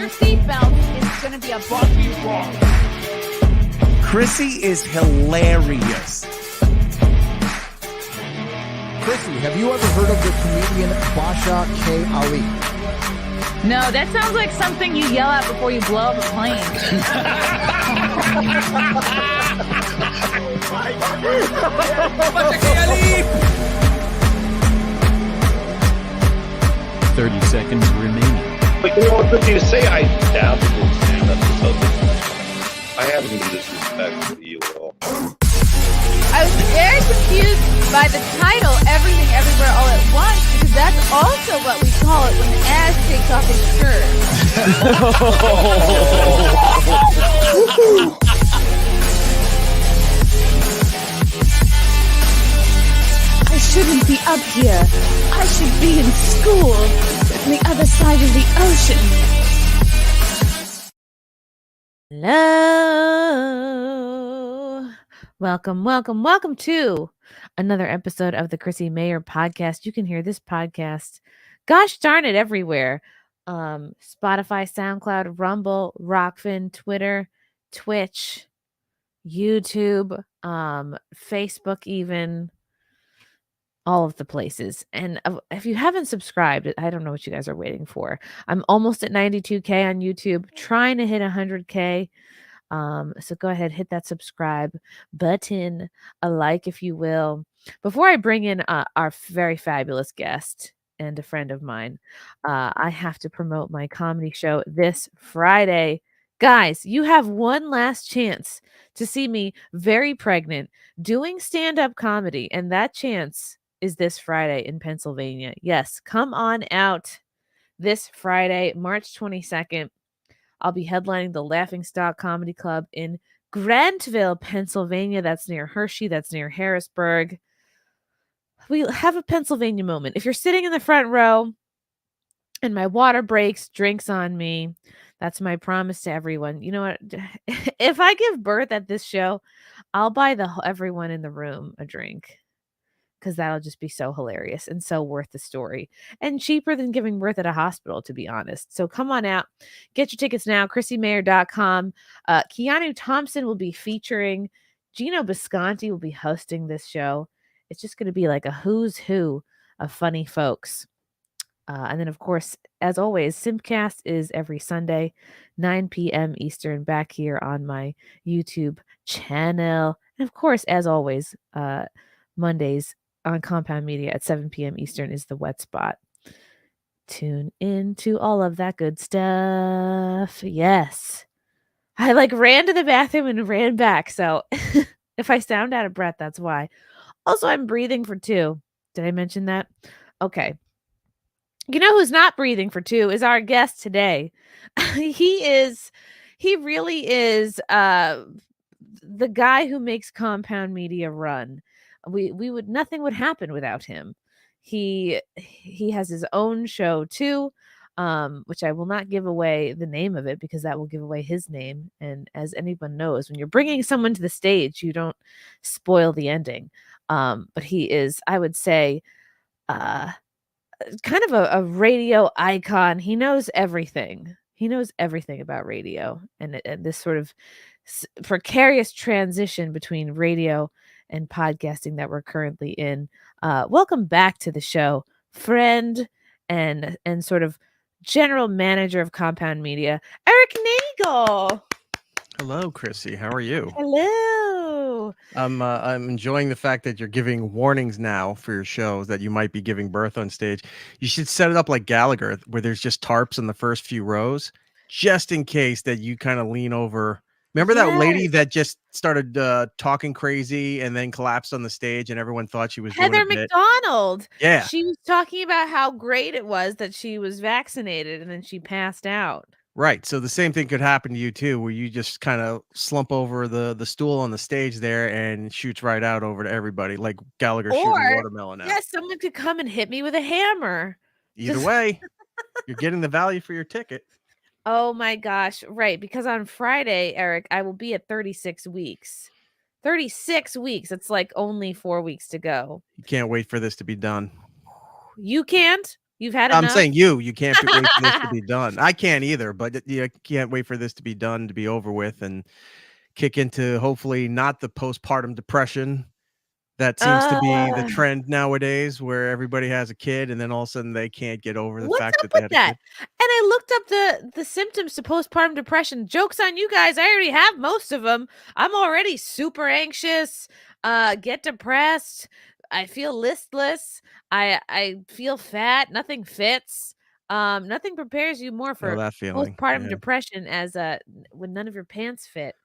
your seatbelt. It's going to be a bumpy ride. Chrissie is hilarious. Chrissie, have you ever heard of the comedian Basha K. Ali? No, that sounds like something you yell at before you blow up a plane. 30 seconds remaining. But you know what, Chrissie, to say I doubt that you'll stand up to something, I haven't been disrespectful to you at all. I was very confused by the title, Everything Everywhere All at Once, because that's also what we call it when Ash takes off his shirt. I shouldn't be up here. I should be in school on the other side of the ocean. Hello. Welcome to another episode of the Chrissie Mayr podcast. You can hear this podcast, gosh darn it, everywhere. Spotify, SoundCloud, Rumble, Rockfin, Twitter, Twitch, YouTube, Facebook, even all of the places. And if you haven't subscribed, I don't know what you guys are waiting for. I'm almost at 92K on YouTube, trying to hit 100K. So go ahead, hit that subscribe button, a like if you will. Before I bring in our very fabulous guest and a friend of mine, I have to promote my comedy show this Friday. Guys, you have one last chance to see me very pregnant doing stand-up comedy, and that chance is this Friday in Pennsylvania. Yes, come on out this Friday, March 22nd. I'll be headlining the Laughingstock Comedy Club in Grantville, Pennsylvania. That's near Hershey. That's near Harrisburg. We have a Pennsylvania moment. If you're sitting in the front row and my water breaks, drinks on me, that's my promise to everyone. You know what? If I give birth at this show, I'll buy everyone in the room a drink, because that'll just be so hilarious and so worth the story and cheaper than giving birth at a hospital, to be honest. So come on out, get your tickets now, ChrissieMayr.com. Keanu Thompson will be featuring, Gino Bisconti will be hosting this show. It's just going to be like a who's who of funny folks. And then, of course, as always, Simpcast is every Sunday, 9 p.m. Eastern, back here on my YouTube channel. And of course, as always, Mondays on Compound Media at 7 p.m. Eastern is the wet spot. Tune in to all of that good stuff. Yes. I ran to the bathroom and ran back. So if I sound out of breath, that's why. Also, I'm breathing for 2. Did I mention that? Okay. You know who's not breathing for 2 is our guest today. He really is the guy who makes Compound Media run. Nothing would happen without him. He has his own show too, which I will not give away the name of it because that will give away his name. And as anyone knows, when you're bringing someone to the stage, you don't spoil the ending. But he is, I would say, kind of a radio icon. He knows everything. He knows everything about radio and this sort of precarious transition between radio and podcasting that we're currently in. Welcome back to the show, friend and sort of general manager of Compound Media, Erik Nagel. Hello, Chrissie. How are you? Hello. I'm enjoying the fact that you're giving warnings now for your shows that you might be giving birth on stage. You should set it up like Gallagher, where there's just tarps in the first few rows, just in case that you kind of lean over. Remember that lady that just started talking crazy and then collapsed on the stage and everyone thought she was Heather doing a bit? McDonald. Yeah. She was talking about how great it was that she was vaccinated and then she passed out. Right. So the same thing could happen to you too, where you just kind of slump over the stool on the stage there and shoots right out over to everybody, like Gallagher shooting watermelon out. Yeah, someone could come and hit me with a hammer. Either way, you're getting the value for your ticket. Oh my gosh. Right. Because on Friday, Erik, I will be at 36 weeks. 36 weeks. It's like only 4 weeks to go. You can't wait for this to be done. You can't? You've had I'm enough? saying you can't wait for this to be done. I can't either, but you can't wait for this to be done, to be over with, and kick into hopefully not the postpartum depression that seems to be the Uh, trend nowadays, where everybody has a kid and then all of a sudden they can't get over the what's fact up that they with had a that? kid. And I looked up the symptoms to postpartum depression. Joke's on you guys. I already have most of them. I'm already super anxious, get depressed. I feel listless. I feel fat. Nothing fits. Nothing prepares you more Feel for that feeling. postpartum Yeah. depression as when none of your pants fit.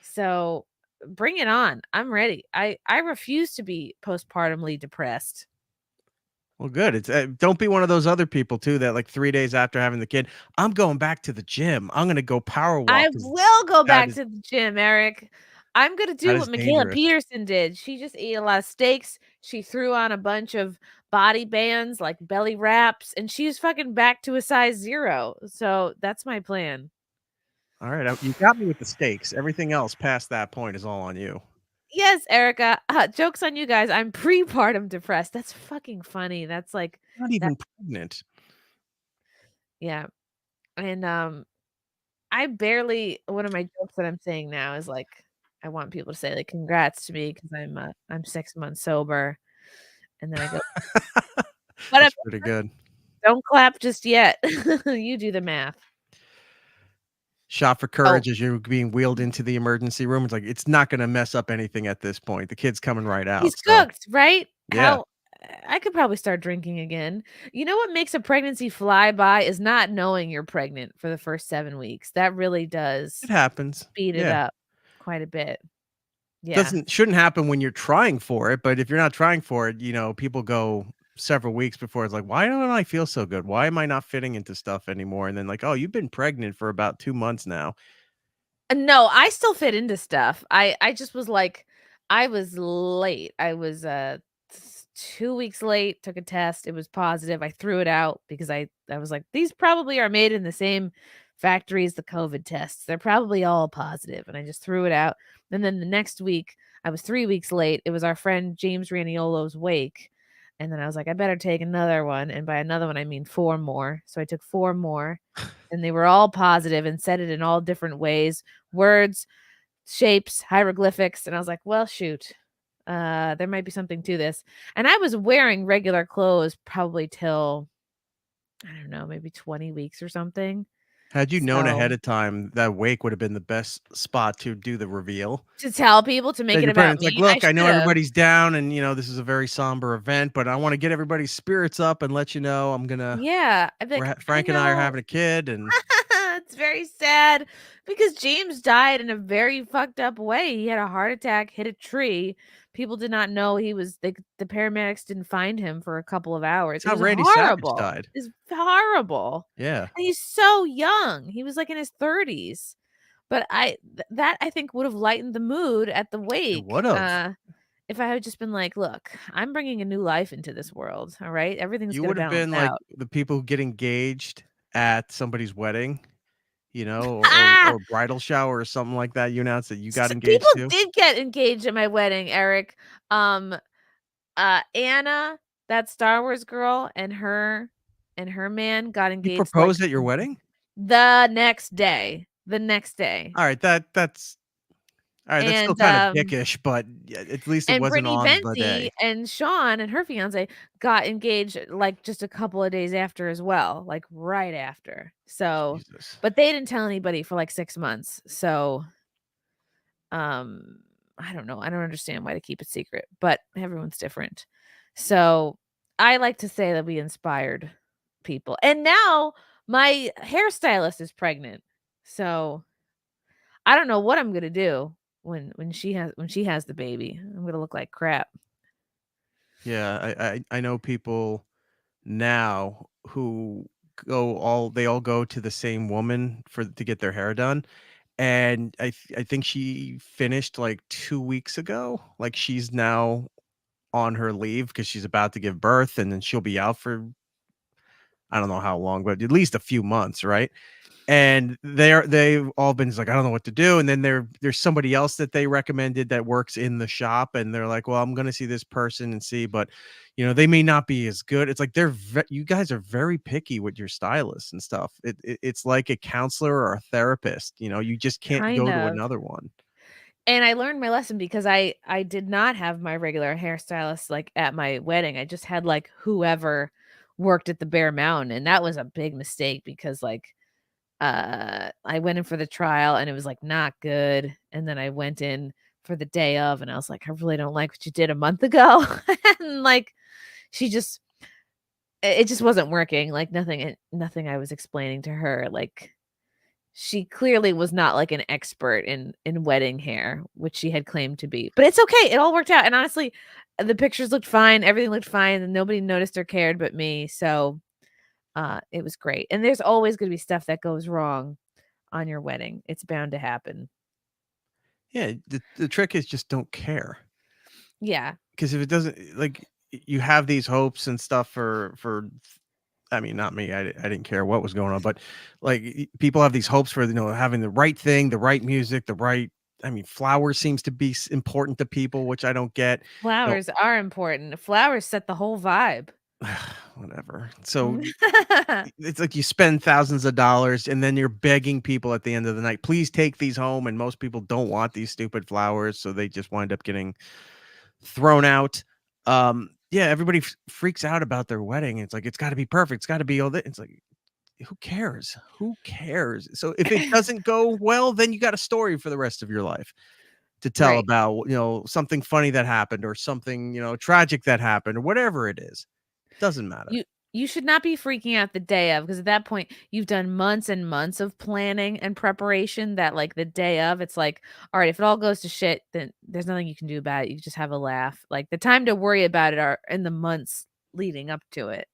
So bring it on. I'm ready. I refuse to be postpartumly depressed. Well, good. It's don't be one of those other people too that like 3 days after having the kid, I'm going back to the gym. I'm gonna go power I walk 'cause will go that back is to the gym, Erik. I'm gonna that do is what Michaela dangerous. Peterson did. She just ate a lot of steaks. She threw on a bunch of body bands, like belly wraps, and she's fucking back to a size 0. So that's my plan. All right, you got me with the stakes. Everything else past that point is all on you. Yes, Erica. Joke's on you guys. I'm prepartum depressed. That's fucking funny. That's like Not that. even pregnant. Yeah. And I barely one of my jokes that I'm saying now is like I want people to say like congrats to me because I'm 6 months sober. And then I go, That's "Whatever, pretty good. don't clap just yet." You do the math. Shot for Oh, courage as you're being wheeled into the emergency room. It's like it's not gonna mess up anything at this point. The kid's coming right he's out. So cooked, right? yeah, How I could probably start drinking again. You know what makes a pregnancy fly by is not knowing you're pregnant for the first 7 weeks. That really it does happens. speed it Yeah. up quite a bit. Yeah. Shouldn't happen when you're trying for it, but if you're not trying for it, people go several weeks before it's like, "Why don't I feel so good? Why am I not fitting into stuff anymore?" And then like, "Oh, you've been pregnant for about 2 months now." No, I still fit into stuff. I just was like I was late. I was 2 weeks late, took a test, it was positive. I threw it out because I was like these probably are made in the same factory as the COVID tests. They're probably all positive and I just threw it out. And then the next week, I was 3 weeks late. It was our friend James Raniolo's wake. And then I was like I better take another one and by another one I mean 4 more. So I took 4 more and they were all positive and said it in all different ways, words, shapes, hieroglyphics, and I was like, "Well, shoot. There might be something to this." And I was wearing regular clothes probably till I don't know, maybe 20 weeks or something. Had you known ahead So, of time, that wake would have been the best spot to do the reveal. to tell people to make That it you're about pregnant. It's like, me, I "Look, I know should have. everybody's down and, this is a very somber event, but I wanna get everybody's spirits up and let you know I'm gonna Yeah, I'd be like, "I Frank and I are know." having a kid," and It's very sad because James died in a very fucked up way. He had a heart attack, hit a tree. People did not know he was the paramedics didn't find him for a couple of hours. it's It how was Randy Savage horrible. died. It's horrible. Yeah, And he's so young. He was like in his 30s. But that I think would have lightened the mood at the it wake. would've. If I had just been like, "Look, I'm bringing a new life into this world, all right? Everything's You gonna would have balance been like out." the people who get engaged at somebody's wedding, or Ah! bridal shower or something like that. You announced that you got People engaged too. did get engaged at my wedding, Erik. Um, Anna, that Star Wars girl, and her man got He engaged, like, proposed at your wedding? the next day. The next day. Alright, that's alright, that's still And, kinda dickish, but yeah, at least it and wasn't Brittany on the Venti day. and Sean and her fiancé got engaged, like, just a couple of days after as well, like, right after. So Jesus. but they didn't tell anybody for, like, 6 months. So, um, I don't know. I don't understand why they keep it secret, but everyone's different. So, I like to say that we inspired people. And now my hairstylist is pregnant. So, I don't know what I'm gonna do when she has the baby. I'm gonna look like crap. Yeah, I know people now who they all go to the same woman to get their hair done, and I think she finished, like, 2 weeks ago. Like, she's now on her leave because she's about to give birth, and then she'll be out for I don't know how long, but at least a few months, right? and they've all been like, I don't know what to do. And then there's somebody else that they recommended that works in the shop, and they're like, well, I'm gonna see this person and see, but they may not be as good. It's like you guys are very picky with your stylists and stuff. It's like a counselor or a therapist. You just can't Kind go to of. another one. And I learned my lesson because I did not have my regular hairstylist, like, at my wedding. I just had, like, whoever worked at the Bear Mountain, and that was a big mistake because, like, I went in for the trial and it was, like, not good, and then I went in for the day of, and I was like, "I really don't like what you did a month ago." And, like, she just it just wasn't working, like, nothing I was explaining to her, like, she clearly was not, like, an expert in wedding hair, which she had claimed to be. But it's okay, it all worked out, and honestly, the pictures looked fine, everything looked fine, and nobody noticed or cared but me, so, it was great. And there's always gonna be stuff that goes wrong on your wedding. It's bound to happen. Yeah, the trick is just don't care. Yeah, Because if it doesn't, like, you have these hopes and stuff I mean, not me. I didn't care what was going on, but like people have these hopes for having the right thing, the right music, the right. I mean, flowers seems to be important to people, which I don't get. You flowers are important. Flowers set the whole vibe. Whatever. So it's like you spend thousands of dollars and then you're begging people at the end of the night, please take these home. And most people don't want these stupid flowers, so they just wind up getting thrown out. Yeah, everybody freaks out about their wedding. It's like it's got to be perfect. It's got to be all that. It's like who cares? Who cares? So if it doesn't go well, then you got a story for the rest of your life to tell Right. about, something funny that happened or something, tragic that happened or whatever it is. Doesn't matter. You should not be freaking out the day of, because at that point, you've done months and months of planning and preparation that, like, the day of, it's like, "Alright, if it all goes to shit, then there's nothing you can do about it. You can just have a laugh." Like, the time to worry about it are in the months leading up to it.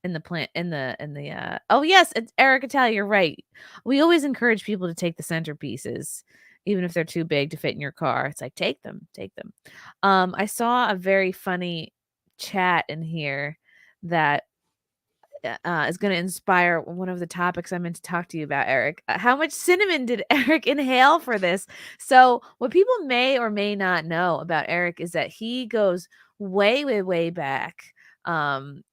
In the plant in the, oh, yes, it's Erik Nagel, you're right. We always encourage people to take the centerpieces, even if they're too big to fit in your car. It's like, take them, take them. I saw a very funny chat in here that is going to inspire one of the topics I meant to talk to you about, Erik. How much cinnamon did Erik inhale for this? So, what people may or may not know about Erik is that he goes way, way, way back. Um,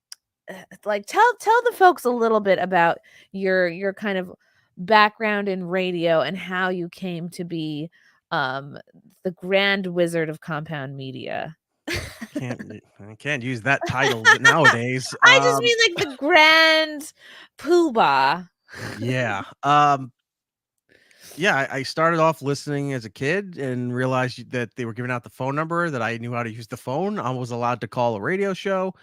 like, tell the folks a little bit about your kind of background in radio and how you came to be um the grand wizard of compound media. I can't use that title nowadays. I just mean like the grand poobah. Yeah. Yeah, I started off listening as a kid and realized that they were giving out the phone number, that I knew how to use the phone. I was allowed to call a radio show.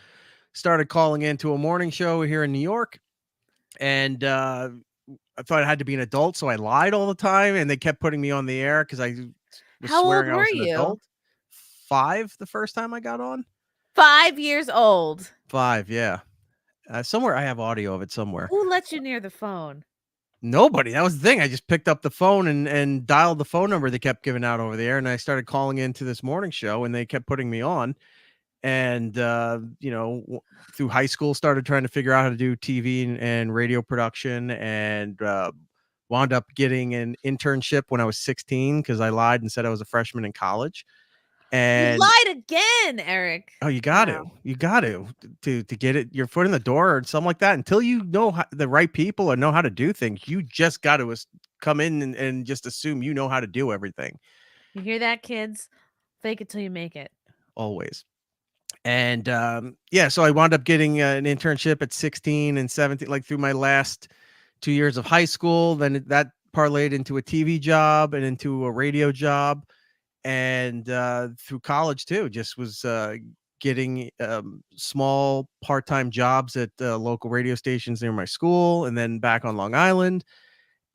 Started calling into a morning show here in New York, and I thought I had to be an adult, so I lied all the time, and they kept putting me on the air because I was How old swearing I were was an you? adult. 5 the first time I got on. 5 years old. 5, yeah. Somewhere I have audio of it somewhere. Who let you near the phone? Nobody. That was the thing. I just picked up the phone and dialed the phone number they kept giving out over the air, and I started calling into this morning show, and they kept putting me on. And through high school, started trying to figure out how to do TV and radio production, and wound up getting an internship when I was 16 because I lied and said I was a freshman in college. You And lied again, Erik. oh, you got Wow. to get it your foot in the door or something like that. Until you know the right people and know how to do things, you just got to come in and just assume you know how to do everything You hear that, kids? Fake it till you make it. always. And yeah, so I wound up getting an internship at 16 and 17, like through my last 2 years of high school. Then that parlayed into a TV job and into a radio job, and through college too. Just was getting small part-time jobs at local radio stations near my school, and then back on Long Island,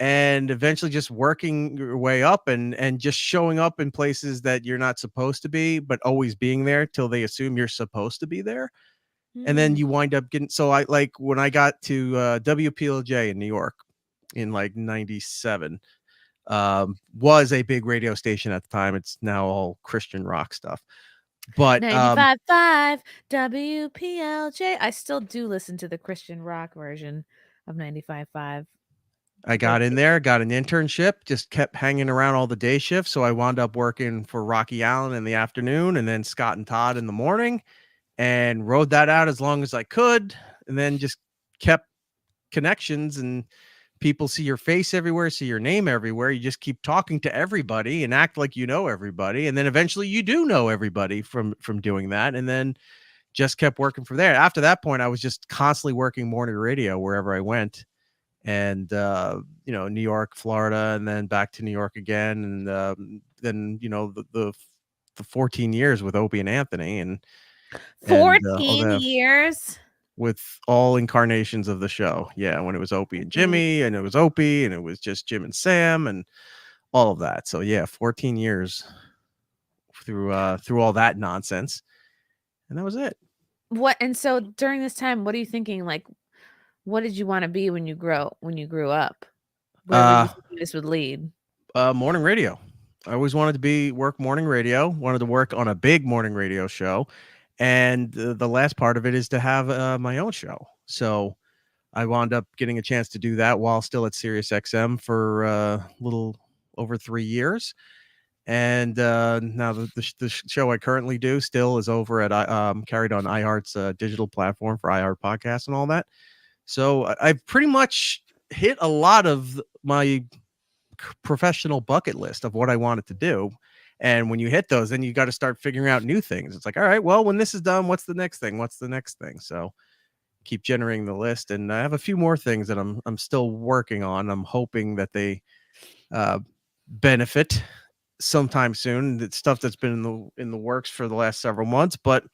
and eventually just working your way up and just showing up in places that you're not supposed to be, but always being there till they assume you're supposed to be there. And then Mm. you wind up getting, so I like when I got to WPLJ in New York in like 97, was a big radio station at the time. It's now all Christian rock stuff. But 95.5 WPLJ. I still do listen to the Christian rock version of 95.5. I got in there, got an internship, just kept hanging around all the day shifts. So I wound up working for Rocky Allen in the afternoon and then Scott and Todd in the morning, and rode that out as long as I could. And then just kept connections, and people see your face everywhere, see your name everywhere. You just keep talking to everybody and act like you know everybody. And then eventually you do know everybody from doing that. And then just kept working from there. After that point, I was just constantly working morning radio wherever I went. And New York, Florida, and then back to New York again. And then the 14 years with Opie and Anthony, and 14 years. with all incarnations of the show. Yeah, when it was Opie and Jimmy, and it was Opie, and it was just Jim and Sam, and all of that. So yeah, 14 years through all that nonsense, and that was it. And so during this time, what are you thinking? Like, what did you want to be when you grew up? Where would you think this would lead? Morning radio. I always wanted to work morning radio. Wanted to work on a big morning radio show, and the last part of it is to have my own show. So I wound up getting a chance to do that while still at Sirius XM for a little over 3 years. And now the show I currently do still is over at carried on iHeart's digital platform for iHeart podcasts and all that. So I've pretty much hit a lot of my professional bucket list of what I wanted to do. And when you hit those, then you got to start figuring out new things. It's like, all right, well, when this is done, what's the next thing? What's the next thing? So keep generating the list. And I have a few more things that I'm still working on. I'm hoping that they benefit sometime soon. It's stuff that's been in the works for the last several months, but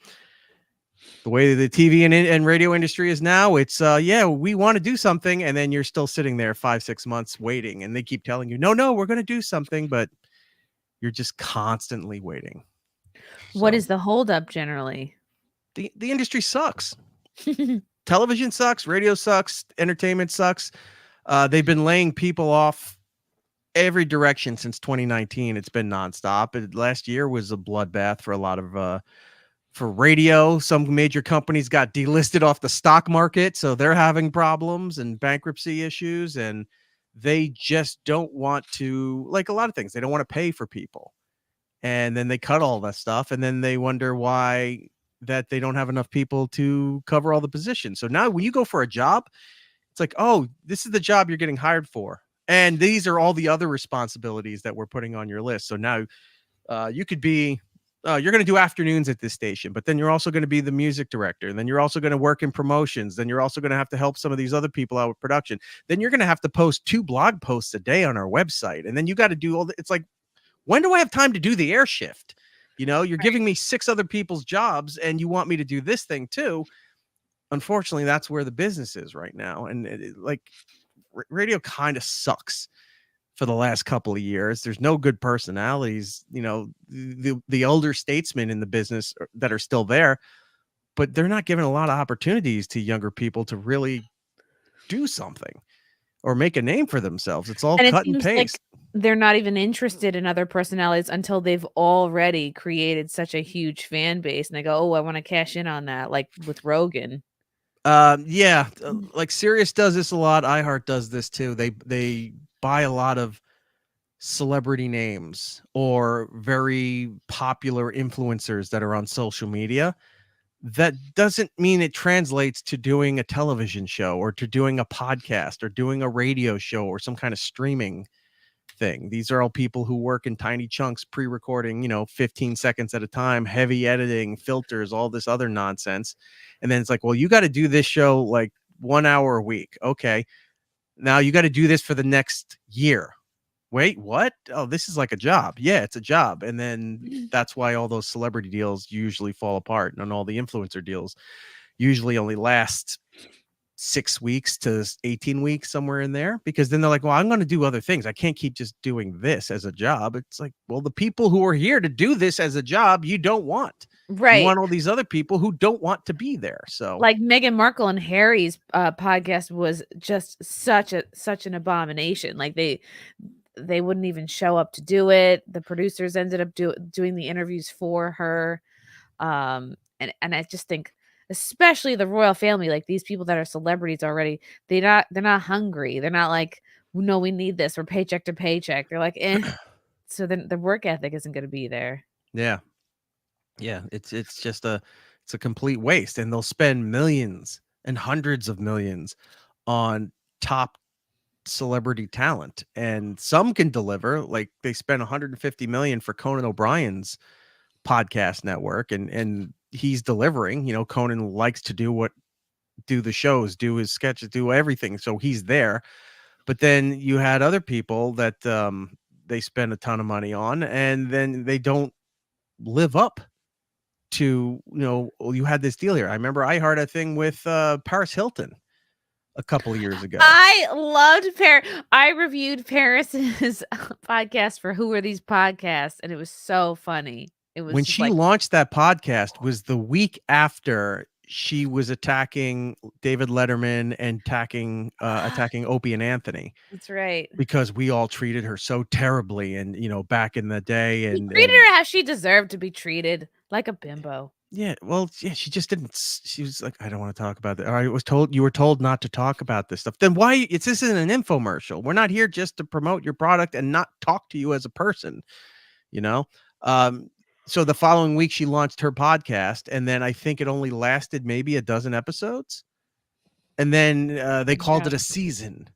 the way the TV and radio industry is now, it's we want to do something, and then you're still sitting there 5-6 months waiting, and they keep telling you, no, we're going to do something, but you're just constantly waiting. What is the holdup generally? The industry sucks. Television sucks, radio sucks, entertainment sucks. They've been laying people off every direction since 2019. It's been nonstop. Last year was a bloodbath for a lot of for radio. Some major companies got delisted off the stock market, so they're having problems and bankruptcy issues, and they just don't want to, like a lot of things, they don't want to pay for people. And then they cut all that stuff, and then they wonder why that they don't have enough people to cover all the positions. So now when you go for a job, it's like, oh, this is the job you're getting hired for, and these are all the other responsibilities that we're putting on your list. So now you could be you're going to do afternoons at this station, but then you're also going to be the music director. And then you're also going to work in promotions. Then you're also going to have to help some of these other people out with production. Then you're going to have to post 2 blog posts a day on our website. And then you got to do it's like, when do I have time to do the air shift? You're giving me 6 other people's jobs, and you want me to do this thing too. Unfortunately, that's where the business is right now. And radio kind of sucks for the last couple of years. There's no good personalities, the older statesmen in the business that are still there, but they're not giving a lot of opportunities to younger people to really do something or make a name for themselves. It's all cut and paste. Like they're not even interested in other personalities until they've already created such a huge fan base, and they go, oh, I want to cash in on that, like with Rogan. Like Sirius does this a lot. iHeart does this too. They buy a lot of celebrity names or very popular influencers that are on social media. That doesn't mean it translates to doing a television show or to doing a podcast or doing a radio show or some kind of streaming thing. These are all people who work in tiny chunks, pre-recording, 15 seconds at a time, heavy editing, filters, all this other nonsense. And then it's like, well, you got to do this show like 1 hour a week. Okay. Now you got to do this for the next year. Wait, what? Oh, this is like a job. Yeah, it's a job. And then that's why all those celebrity deals usually fall apart, and all the influencer deals usually only last 6 weeks to 18 weeks, somewhere in there, because then they're like, well, I'm going to do other things. I can't keep just doing this as a job. It's like, well, the people who are here to do this as a job, you don't want. Right. You want all these other people who don't want to be there. So like Meghan Markle and Harry's podcast was just such an abomination. Like they wouldn't even show up to do it. The producers ended up doing the interviews for her. And I just think, especially the royal family, like these people that are celebrities already, they're not hungry. They're not like no, we need this. We're paycheck to paycheck. They're like, eh. So then the work ethic isn't going to be there. Yeah. Yeah, it's just it's a complete waste, and they'll spend millions and hundreds of millions on top celebrity talent, and some can deliver. Like they spent 150 million for Conan O'Brien's podcast network, and he's delivering. Conan likes to do the shows, do his sketches, do everything, so he's there. But then you had other people that they spend a ton of money on, and then they don't live up to, you had this deal here. I remember I heard a thing with Paris Hilton a couple of years ago. I loved Paris. I reviewed Paris's podcast for Who Are These Podcasts, and it was so funny. It was When just she like, launched that podcast was the week after she was attacking David Letterman and attacking Opie and Anthony, that's right. because we all treated her so terribly, and back in the day, He and treated her how she deserved to be treated, like a bimbo. yeah, well, yeah, she just didn't. She was like, I don't want to talk about that. You were told not to talk about this stuff. Then why? This isn't an infomercial. We're not here just to promote your product and not talk to you as a person, you know? So the following week she launched her podcast, and then I think it only lasted maybe a dozen episodes. And then they called it a season,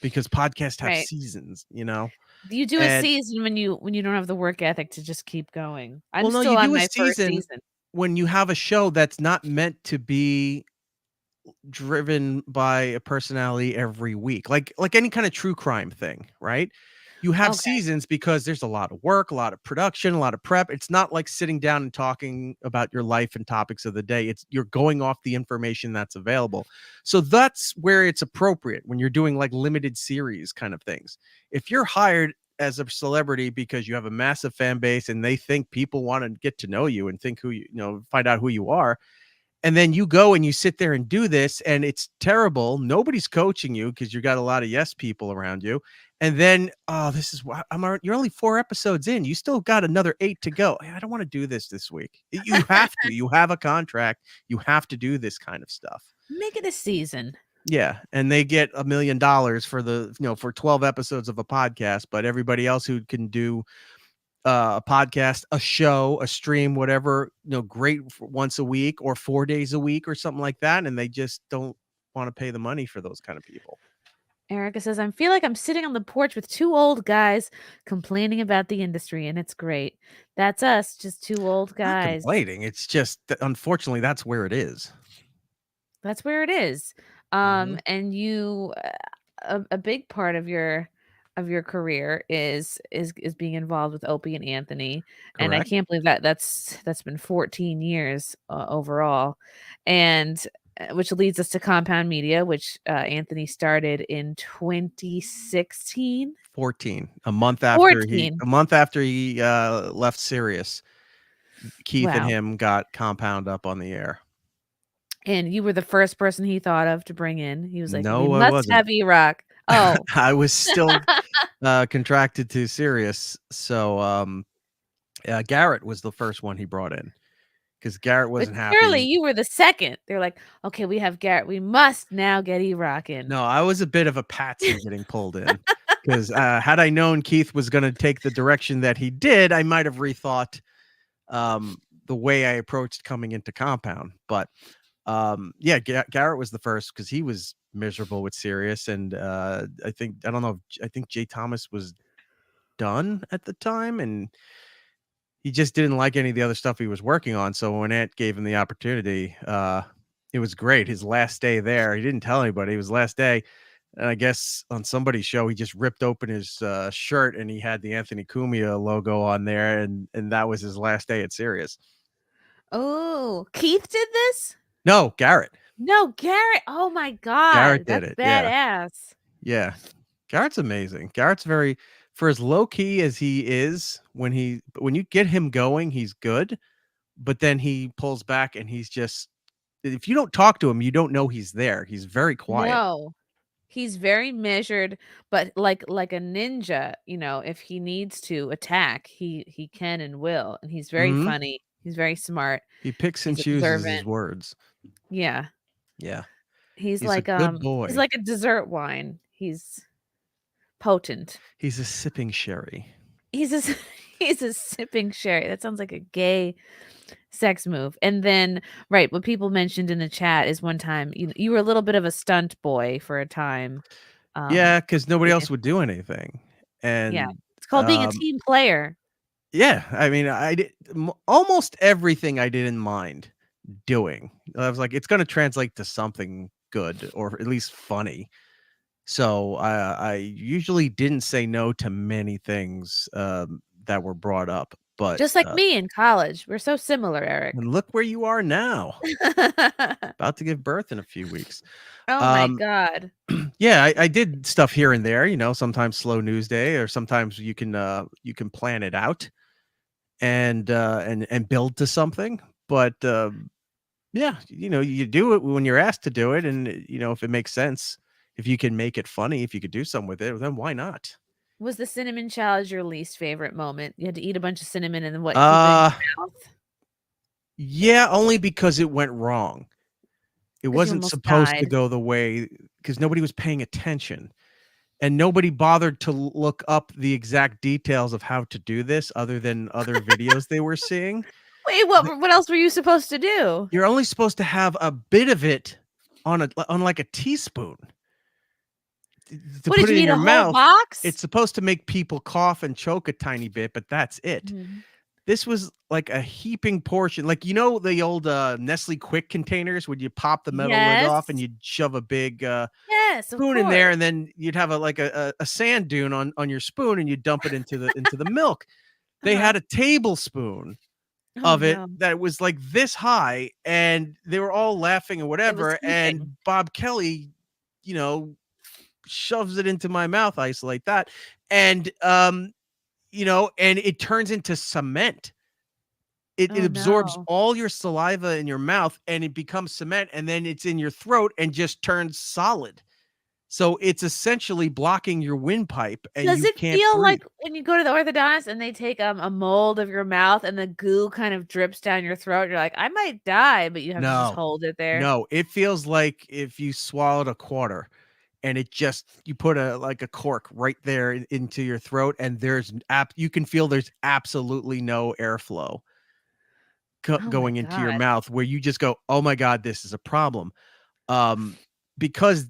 because podcasts have Right. seasons, You do a And season when you don't have the work ethic to just keep going. I'm well, no, still you on do a my first season season. when you have a show that's not meant to be driven by a personality every week, like any kind of true crime thing, right? You have Okay. seasons because there's a lot of work, a lot of production, a lot of prep. It's not like sitting down and talking about your life and topics of the day. You're going off the information that's available. So that's where it's appropriate when you're doing like limited series kind of things. If you're hired as a celebrity because you have a massive fan base and they think people want to get to know you and think find out who you are, and then you go and you sit there and do this, and it's terrible. Nobody's coaching you because you got a lot of yes people around you. And then, this is why you're only 4 episodes in. You still got another 8 to go. I don't want to do this week. You have to. You have a contract. You have to do this kind of stuff. Make it a season. Yeah, and they get $1 million for 12 episodes of a podcast, but everybody else who can do a podcast, a show, a stream, whatever, great once a week or 4 days a week or something like that, and they just don't want to pay the money for those kind of people. Erica says, I feel like I'm sitting on the porch with 2 old guys complaining about the industry, and it's great. That's us, just 2 old Not guys. complaining. It's just that, unfortunately, that's where it is. That's where it is. Mhm. And you, a big part of your career is being involved with Opie and Anthony, and I Correct. can't believe that's been 14 years overall, and which leads us to Compound Media, which Anthony started in 2016. 14. A month after 14. he left Sirius, Keith and Wow. him got Compound up on the air. And you were the first person he thought of to bring in. He was like, No, we I must wasn't. have Erock. Oh, I was still contracted to Sirius, so Garrett was the first one he brought in, because Garrett but wasn't clearly happy. you were the second. They're like, okay, we have Garrett. We must now get Erock in. No, I was a bit of a patsy getting pulled in, because had I known Keith was going to take the direction that he did, I might have rethought the way I approached coming into Compound. But yeah, Garrett was the first, because he was miserable with Sirius, and I think Jay Thomas was done at the time, and he just didn't like any of the other stuff he was working on. So when Ant gave him the opportunity, it was great. His last day there, he didn't tell anybody. It was last day, and I guess on somebody's show, he just ripped open his shirt, and he had the Anthony Cumia logo on there, and that was his last day at Sirius. Oh, Keith did this? No, Garrett. No, Garrett. Oh my God. Garrett did That's it. Yeah. badass. Yeah. Garrett's amazing. Garrett's for as low key as he is, when you get him going, he's good, but then he pulls back, and he's just, if you don't talk to him, you don't know he's there. He's very quiet. No. He's very measured, but like a ninja, if he needs to attack, he can and will. And he's very Mhm. funny. He's very smart. He picks and He's chooses his observant. words. Yeah. Yeah. He's He's like a good boy. he's like a dessert wine. He's potent. He's a sipping sherry. He's a he's a sipping sherry. That sounds like a gay sex move. And then, right, what people mentioned in the chat is one time you were a little bit of a stunt boy for a time. Yeah, because nobody Yeah. else would do anything. Yeah. And It's called being a team player. yeah, I mean, I did almost everything I didn't mind doing. I was like, it's going to translate to something good or at least funny. So I usually didn't say no to many things that were brought up. But Just like me in college. We're so similar, Erik. and look where you are now, about to give birth in a few weeks. Oh my God. Yeah, I did stuff here and there, sometimes slow news day, or sometimes you can plan it out and build to something. But yeah, you do it when you're asked to do it. And if it makes sense, if you can make it funny, if you could do something with it, then why not? Was the cinnamon challenge your least favorite moment? You had to eat a bunch of cinnamon and then what, keep it in your mouth? Yeah, only because it went wrong. It 'Cause you wasn't almost supposed to died. go the way, because nobody was paying attention. And nobody bothered to look up the exact details of how to do this other than other videos they were seeing. Wait, what else were you supposed to do? You're only supposed to have a bit of it on like a teaspoon. To What, put did you it in eat your a whole mouth. box? It's supposed to make people cough and choke a tiny bit, but that's it. Mhm. This was like a heaping portion. Like, the old Nestle Quick containers where you pop the metal lid off and Yes. you'd shove a big Yes, of spoon in there, course. and then you'd have a sand dune on your spoon, and you dump it into the milk. They had a tablespoon Oh, of it no. that was like this high, and they were all laughing and It was whatever. heaping. And Bob Kelly, shoves it into my mouth, isolate that, and and it turns into cement. It Oh, absorbs no. all your saliva in your mouth, and it becomes cement, and then it's in your throat and just turns solid. So it's essentially blocking your windpipe, and Does you it can't feel breathe. like when you go to the orthodontist and they take, a mold of your mouth and the goo kind of drips down your throat? You're like, "I might die," but you have to just No, hold it there? no, it feels like if you swallowed a quarter, and you put a cork right there into your throat, and you can feel there's absolutely no airflow Oh my going into your God. mouth, where you just go, "Oh my God, this is a problem." Because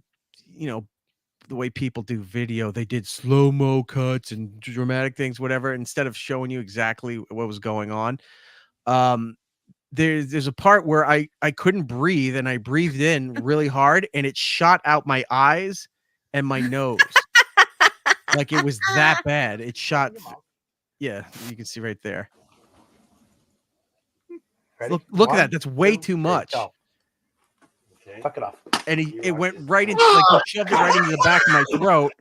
the way people do video, they did slow-mo cuts and dramatic things, whatever, instead of showing you exactly what was going on. There's a part where I couldn't breathe, and I breathed in really hard, and it shot out my eyes and my nose. Like, it was that bad. It shot. Yeah, you can see right there. Look at that. That's way too much. Okay. Fuck it off. And it went right into, like, he shoved it right into the back of my throat.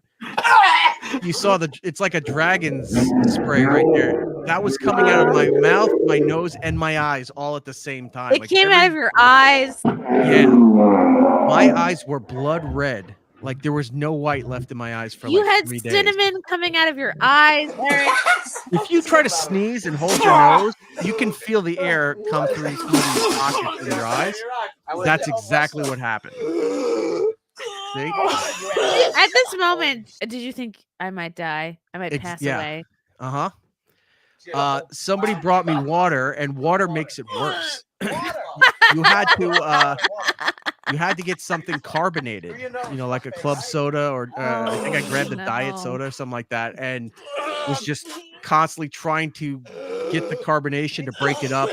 You saw it's like a dragon's spray right there. That was coming out of my mouth, my nose, and my eyes all at the same time. It came out of your eyes? Yeah. My eyes were blood red. Like, there was no white left in my eyes for You like had 3 days. cinnamon coming out of your eyes, Erik. If you try to sneeze and hold your nose, you can feel the air come through these pockets in your eyes. That's exactly what happened. See? At this moment, did you think I might die? I might pass away? Somebody brought me water, and water makes it worse. You had to get something carbonated, like a club soda, or I think I grabbed the diet soda or something like that, and was just constantly trying to get the carbonation to break it up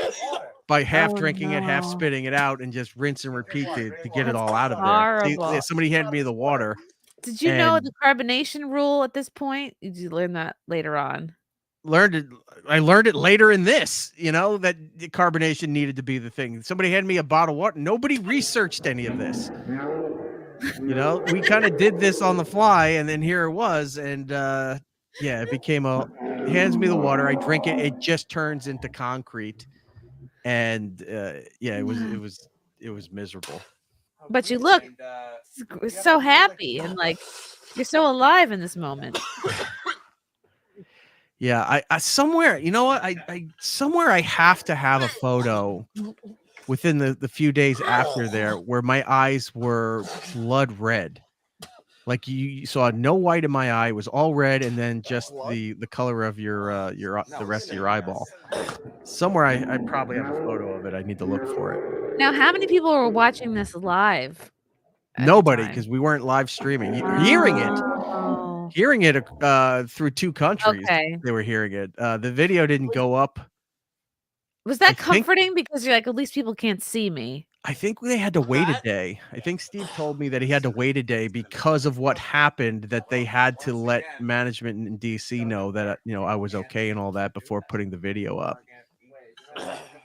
by half drinking it, half spitting it out, and just rinse and repeat to get it all out of there. Somebody handed me the water. Did you know the carbonation rule at this point? Did you learn that later on? I learned it later in this, that the carbonation needed to be the thing. Somebody handed me a bottle of water. Nobody researched any of this. We kind of did this on the fly, and then here it was. And it became hands me the water. I drink it. It just turns into concrete. And it was miserable. But you look so happy and like you're so alive in this moment. Yeah, I somewhere, you know what? I somewhere I have to have a photo within the few days after there where my eyes were blood red. Like you saw no white in my eye. It was all red, and then just the color of your the rest of your eyeball. Somewhere I probably have a photo of it. I need to look for it. Now, how many people were watching this live at the Nobody, time? because we weren't live streaming. Oh, Hearing it through 2 countries, okay. they were hearing it. The video didn't go up. Was I that think comforting because you're like, "At least people can't see me." I think they had to wait a day. I think Steve told me that he had to wait a day because of what happened, that they had to let management in DC know that, I was okay and all that before putting the video up.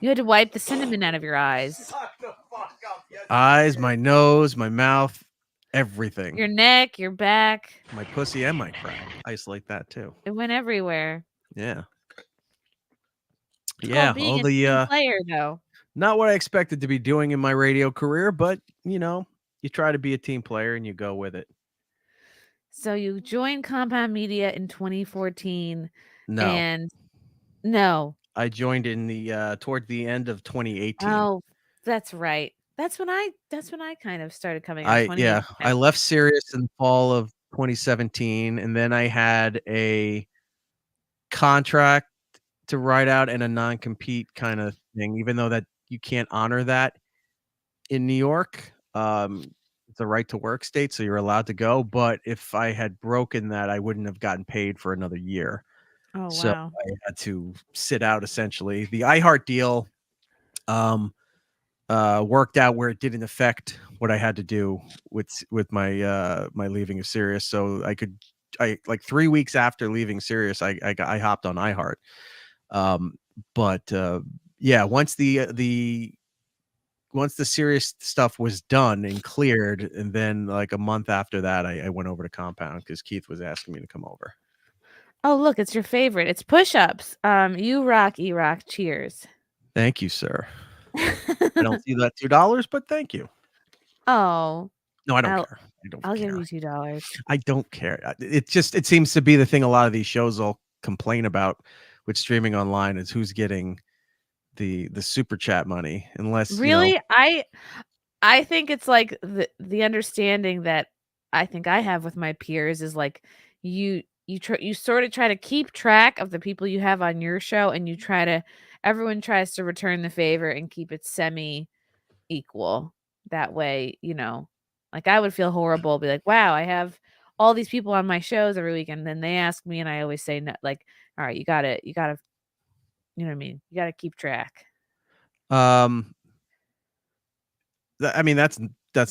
You had to wipe the cinnamon out of your eyes, Eyes, my nose, my mouth, everything. your neck, your back. My pussy and my crack. Isolate that too. It went everywhere. Yeah. It's Yeah, called being all a team the player, though. not what I expected to be doing in my radio career, but, you try to be a team player and you go with it. So you joined Compound Media in 2014, No. and no. I joined in the toward the end of 2018. Oh, that's right. That's when I kind of started coming on 2018. I left Sirius in the fall of 2017, and then I had a contract to write out and a non-compete kind of thing, even though that you can't honor that in New York. It's a right to work state, so you're allowed to go. But if I had broken that, I wouldn't have gotten paid for another year. Oh, So wow. I had to sit out essentially. The iHeart deal worked out where it didn't affect what I had to do with my my leaving of Sirius. So I like 3 weeks after leaving Sirius, I hopped on iHeart. But yeah, once the Sirius stuff was done and cleared, and then like a month after that, I went over to Compound because Keith was asking me to come over. Oh, look, it's your favorite. It's push-ups. You rock, Erock. Cheers. Thank you, sir. I don't see that $2, but thank you. Oh, No, I don't I'll care. I don't I'll care. give you $2. I don't care. It seems to be the thing a lot of these shows all complain about with streaming online is who's getting the super chat money, unless Really? I think it's like the understanding that I think I have with my peers is like you sort of try to keep track of the people you have on your show, and everyone tries to return the favor and keep it semi equal. That way, like I would feel horrible, be like, wow, I have all these people on my shows every week, and then they ask me, and I always say no, like, all right, you gotta, you know what I mean? You gotta keep track. um I mean, that's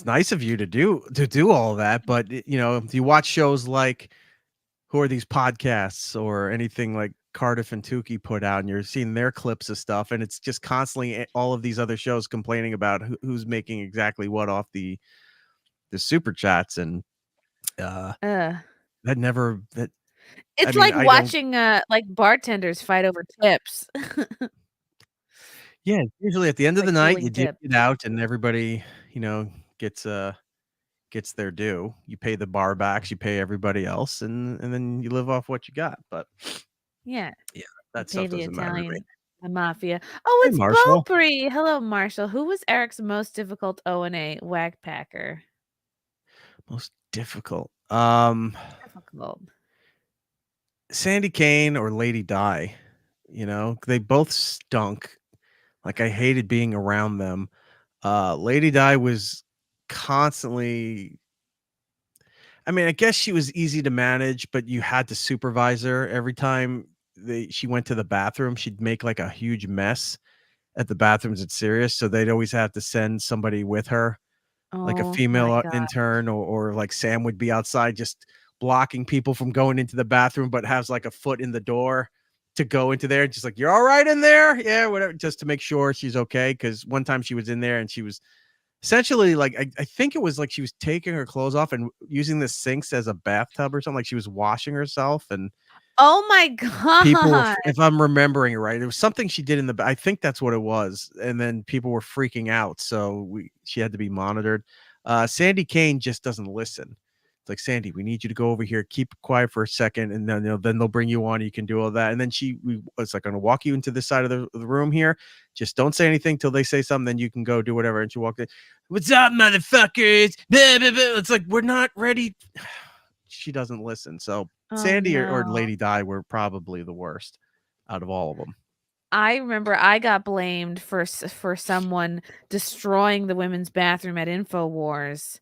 nice of you to do all of that, but if you watch shows like who are these podcasts or anything like Cardiff and Tukey put out, and you're seeing their clips of stuff, and it's just constantly all of these other shows complaining about who's making exactly what off the super chats, and Uh, that never that I it's mean, like I don't. watching like bartenders fight over tips. Yeah, usually at the end of the Like night, you dueling dig tips. it out, and everybody, gets gets their due. You pay the bar backs, you pay everybody else, and then you live off what you got. But Yeah, yeah, you that pay stuff the doesn't matter to me. Italian, the mafia. Oh, Hey, it's Marshall. Beaupre. Hello, Marshall. Who was Eric's most difficult O&A whack packer? Most difficult. Difficult. Sandy Kane or Lady Di. They both stunk. Like I hated being around them. Lady Di was constantly. I mean, I guess she was easy to manage, but you had to supervise her every time she went to the bathroom. She'd make like a huge mess at the bathrooms at Sirius, so they'd always have to send somebody with her, like a Oh my female god. intern, or like Sam would be outside just blocking people from going into the bathroom, but has like a foot in the door to go into there, just like, you're all right in there, yeah, whatever, just to make sure she's okay. Because one time she was in there and she was essentially like, I think it was like she was taking her clothes off and using the sinks as a bathtub or something, like she was washing herself, and Oh my people were, god. if I'm remembering it right, it was something she did in I think that's what it was, and then people were freaking out, so she had to be monitored. Sandy Kane just doesn't listen. It's like, Sandy, we need you to go over here, keep quiet for a second, and then they'll bring you on. You can do all that. And then it's like, I'm gonna walk you into this side of the room here. Just don't say anything till they say something. Then you can go do whatever. And she walked in. What's up, motherfuckers? Blah, blah, blah. It's like, we're not ready. She doesn't listen. So Oh, Sandy or no. Lady Di were probably the worst out of all of them. I remember I got blamed for someone destroying the women's bathroom at InfoWars,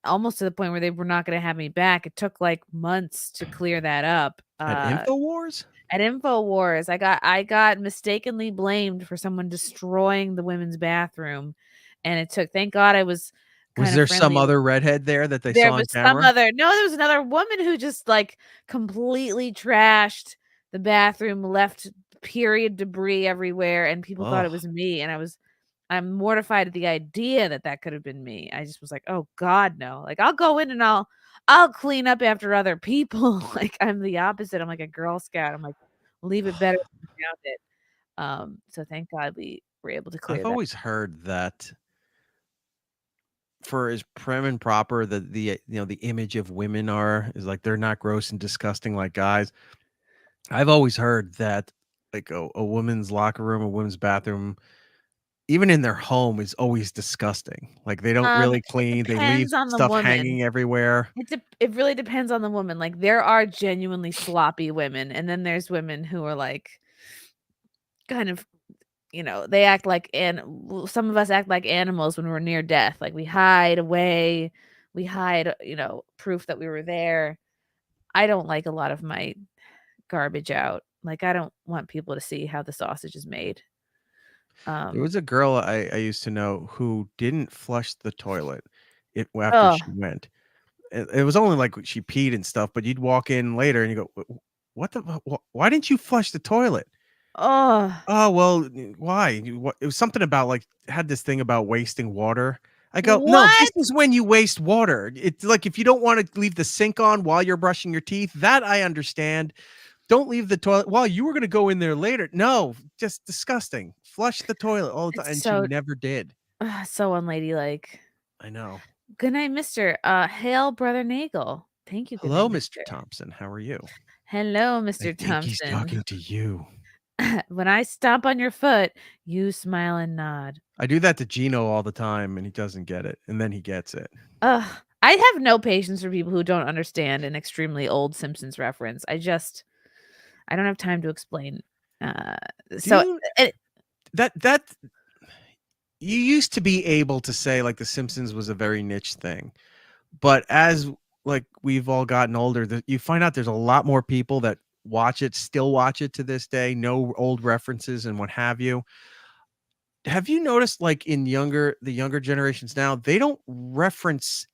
almost to the point where they were not gonna have me back. It took, like, months to clear that up. At InfoWars? At InfoWars, I got mistakenly blamed for someone destroying the women's bathroom, and it took thank God I was Was kinda there some friendly. other redhead there that they There saw was on some camera? other no, there was another woman who just, like, completely trashed the bathroom, left period debris everywhere, and people thought it Oh, was me, and I'm mortified at the idea that that could have been me. I just was like, "Oh god, no." Like, I'll go in and I'll clean up after other people. Like, I'm the opposite. I'm like a Girl Scout. I'm like, "Leave it better than you found it." So thank God we were able to I've clear that. always heard that for as prim and proper that the image of women is like they're not gross and disgusting like guys. I've always heard that like a woman's locker room, a women's bathroom, even in their home is always disgusting. Like they don't really It clean. They leave depends on the stuff woman. hanging everywhere. It really depends on the woman, like, there are genuinely sloppy women, and then there's women who are, like, kind of, they act like some of us act like animals when we're near death, like, we hide away, we hide, proof that we were there. I don't like a lot of my garbage out, like, I don't want people to see how the sausage is made. There Um was a girl I used to know who didn't flush the toilet after Ugh, she went. It was only like she peed and stuff, but you'd walk in later and you go, What the? Why didn't you flush the toilet?" ugh, "Oh, well, why? It was something about, like had this thing about wasting water." I go, "No, this what? is when you waste water. It's like, if you don't wanna leave the sink on while you're brushing your teeth, that I understand. Don't leave the toilet while you were gonna go in there later. No, just disgusting. Flush the toilet all the It's time," and she so never did. so unladylike. I know. Good night, mister. Hail, Brother Nagel. Thank you, good night, "Hello, Mr. mister. Thompson. How are you?" Hello, "I Mr. think he's Thompson. talking to you." When I stomp on your foot, you smile and nod. I do that to Gino all the time, and he doesn't get it, and then he gets it. Ugh, I have no patience for people who don't understand an extremely old Simpsons reference. I don't have time to explain. Uh, Do so you it, that you used to be able to say like The Simpsons was a very niche thing, but as like we've all gotten older, you find out there's a lot more people that still watch it to this day, know old references and what have you. Have you noticed like the younger generations now, they don't reference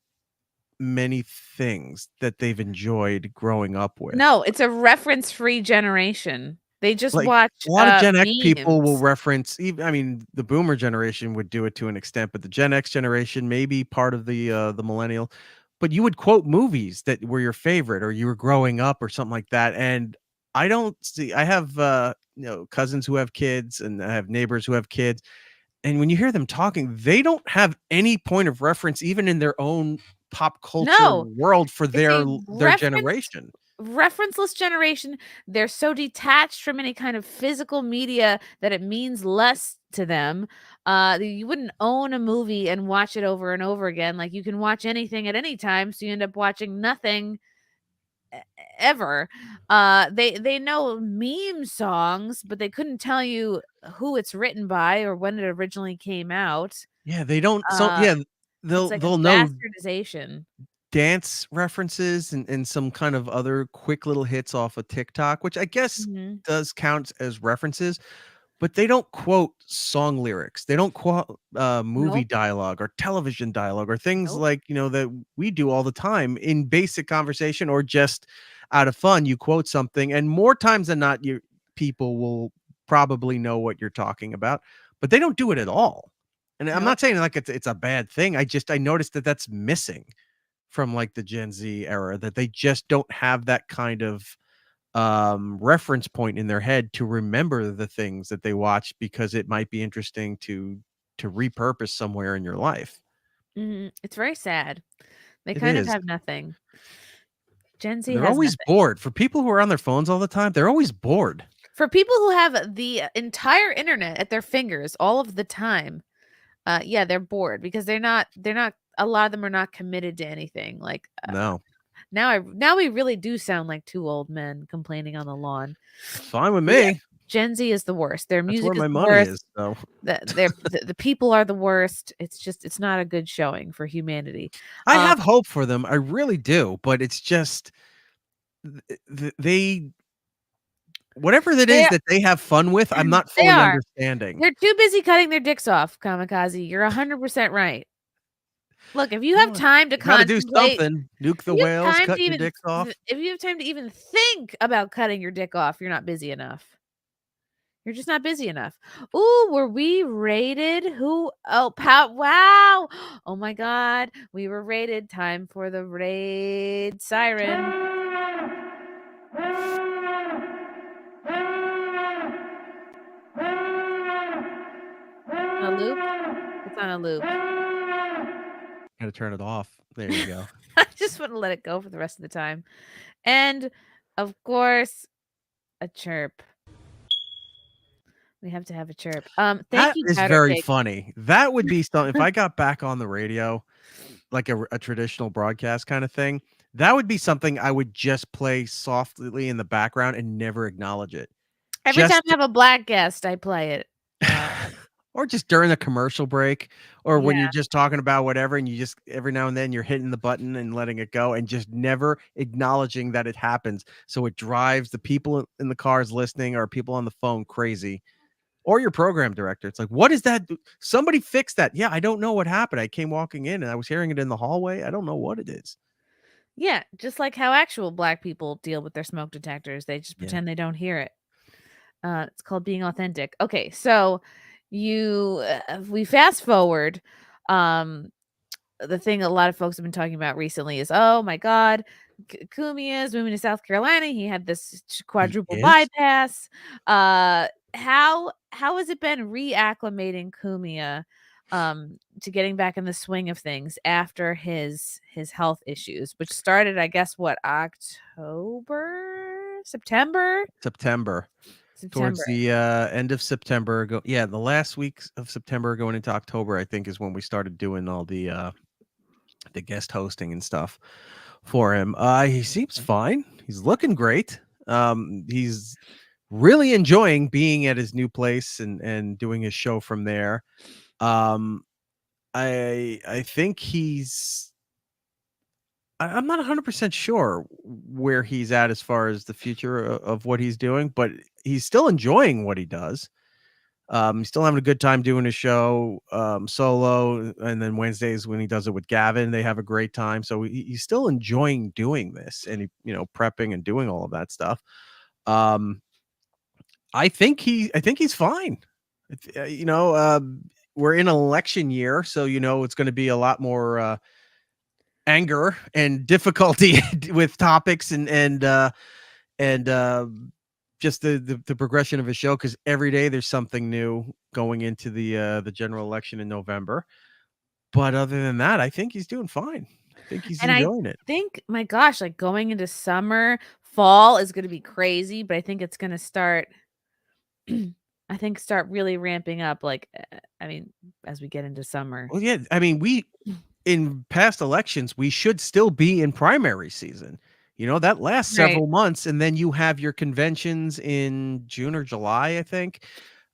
many things that they've enjoyed growing up with? no, it's a reference-free generation. They just Like, watch, a lot of Gen X people will memes. reference even, I mean, the boomer generation would do it to an extent, but the Gen X generation, maybe part of the millennial, but you would quote movies that were your favorite or you were growing up or something like that, and I have, cousins who have kids, and I have neighbors who have kids, and when you hear them talking, they don't have any point of reference even in their own pop culture No, world for it's a their generation. referenceless generation. They're so detached from any kind of physical media that it means less to them. You wouldn't own a movie and watch it over and over again. Like, you can watch anything at any time, so you end up watching nothing ever. They know meme songs, but they couldn't tell you who it's written by or when it originally came out. Yeah, they don't Uh, it's like a they'll know bastardization. dance references and some kind of other quick little hits off of TikTok, which I guess Mhm. does count as references, but they don't quote song lyrics. They don't quote movie Nope, dialogue or television dialogue or things nope. like, that we do all the time in basic conversation or just out of fun. You quote something, and more times than not, people will probably know what you're talking about, but they don't do it at all. And I'm Nope. not saying like it's a bad thing. I noticed that that's missing from like the Gen Z era, that they just don't have that kind of reference point in their head to remember the things that they watch because it might be interesting to repurpose somewhere in your life. Mhm. It's very sad. They It kind of is. have nothing. Gen Z They're has always nothing. bored. For people who are on their phones all the time, they're always bored. For people who have the entire internet at their fingers all of the time, yeah, they're bored because they're not a lot of them are not committed to anything. Like No, now we really do sound like two old men complaining on the lawn. it's fine with But yeah, me. Gen Z is the worst. Their That's music where is my the money worst. is. So The people are the worst. It's not a good showing for humanity. I Um, have hope for them. I really do. But it's just they whatever that they is that they have fun with. I'm not they fully are. understanding. They're too busy cutting their dicks off, Kamikaze. You're 100% right. Look, if you have Well, time to got to do contemplate, something. Nuke the if you have whales, time to cut your even dicks off. if you have time to even think about cutting your dick off, you're not busy enough. You're just not busy enough. Ooh, were we rated? Who? Oh, wow. Oh my God. We were rated. Time for the raid siren. On a loop? It's on a loop. Got to turn it off. There you go. I just want to let it go for the rest of the time. And of course, a chirp. We have to have a chirp. Thank That you, is Powder very Cake. funny. That would be something if I got back on the radio, like a traditional broadcast kind of thing. That would be something I would just play softly in the background and never acknowledge it. Every time Just I have a black guest, I play it. or just during the commercial break, or when Yeah. you're just talking about whatever, and you just every now and then you're hitting the button and letting it go, and just never acknowledging that it happens. So it drives the people in the cars listening or people on the phone crazy. Or your program director. It's like, what is that? Somebody fix that. Yeah, I don't know what happened. I came walking in and I was hearing it in the hallway. I don't know what it is. Yeah, just like how actual black people deal with their smoke detectors. They just Yeah. pretend they don't hear it. It's called being authentic. Okay, so we fast forward. Um, the thing a lot of folks have been talking about recently is, oh my God, Cumia is moving to South Carolina. He had this He quadruple is? bypass. How has it been reacclimating Cumia to getting back in the swing of things after his health issues, which started, I guess, what, September? September. Towards September. the end of September. The last week of September going into October, I think, is when we started doing all the guest hosting and stuff for him. He seems fine. He's looking great. He's really enjoying being at his new place and doing his show from there. Um, I think I'm not 100% sure where he's at as far as the future of what he's doing, but he's still enjoying what he does. He's still having a good time doing his show solo, and then Wednesdays when he does it with Gavin, they have a great time. So he's still enjoying doing this, and prepping and doing all of that stuff. I think he's fine. We're in an election year, so it's going to be a lot more anger and difficulty with topics and just the progression of a show, because every day there's something new going into the general election in November. But other than that, I think he's doing fine. I think he's And I enjoying it. think, my gosh, like going into summer, fall is going to be crazy, but I think it's going to start start really ramping up, like, I mean, as we get into summer. Well, yeah, I mean, in past elections, we should still be in primary season. That lasts Right. several months, and then you have your conventions in June or July, I think,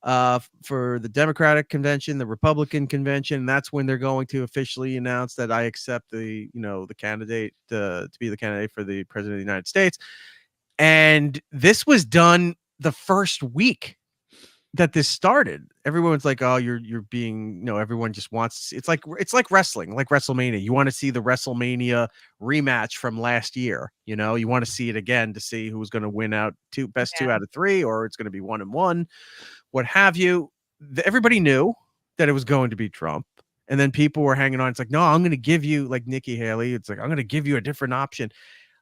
for the Democratic convention, the Republican convention. That's when they're going to officially announce that I accept the candidate to be the candidate for the president of the United States. And this was done the first week that this started. Everyone's like, oh, you're being, everyone just wants, it's like wrestling, like WrestleMania. You want to see the WrestleMania rematch from last year. You want to see it again to see who's going to win out best Yeah. 2 out of 3, or it's going to be 1-1, what have you. Everybody knew that it was going to be Trump. And then people were hanging on. It's like, no, I'm going to give you, like Nikki Haley. It's like, I'm going to give you a different option,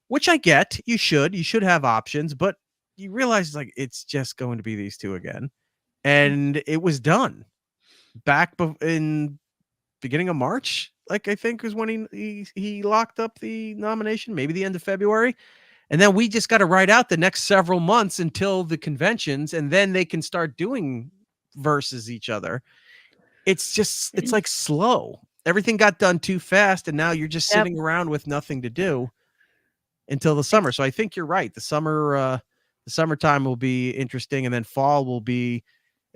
which I get. You should have options, but you realize it's just going to be these two again. And it was done back in beginning of March like I think is when he locked up the nomination, maybe the end of February. And then we just got to ride out the next several months until the conventions, and then they can start doing versus each other. It's like slow. Everything got done too fast, and now you're just Yep. sitting around with nothing to do until the summer. So I think you're right. The summertime will be interesting, and then fall will be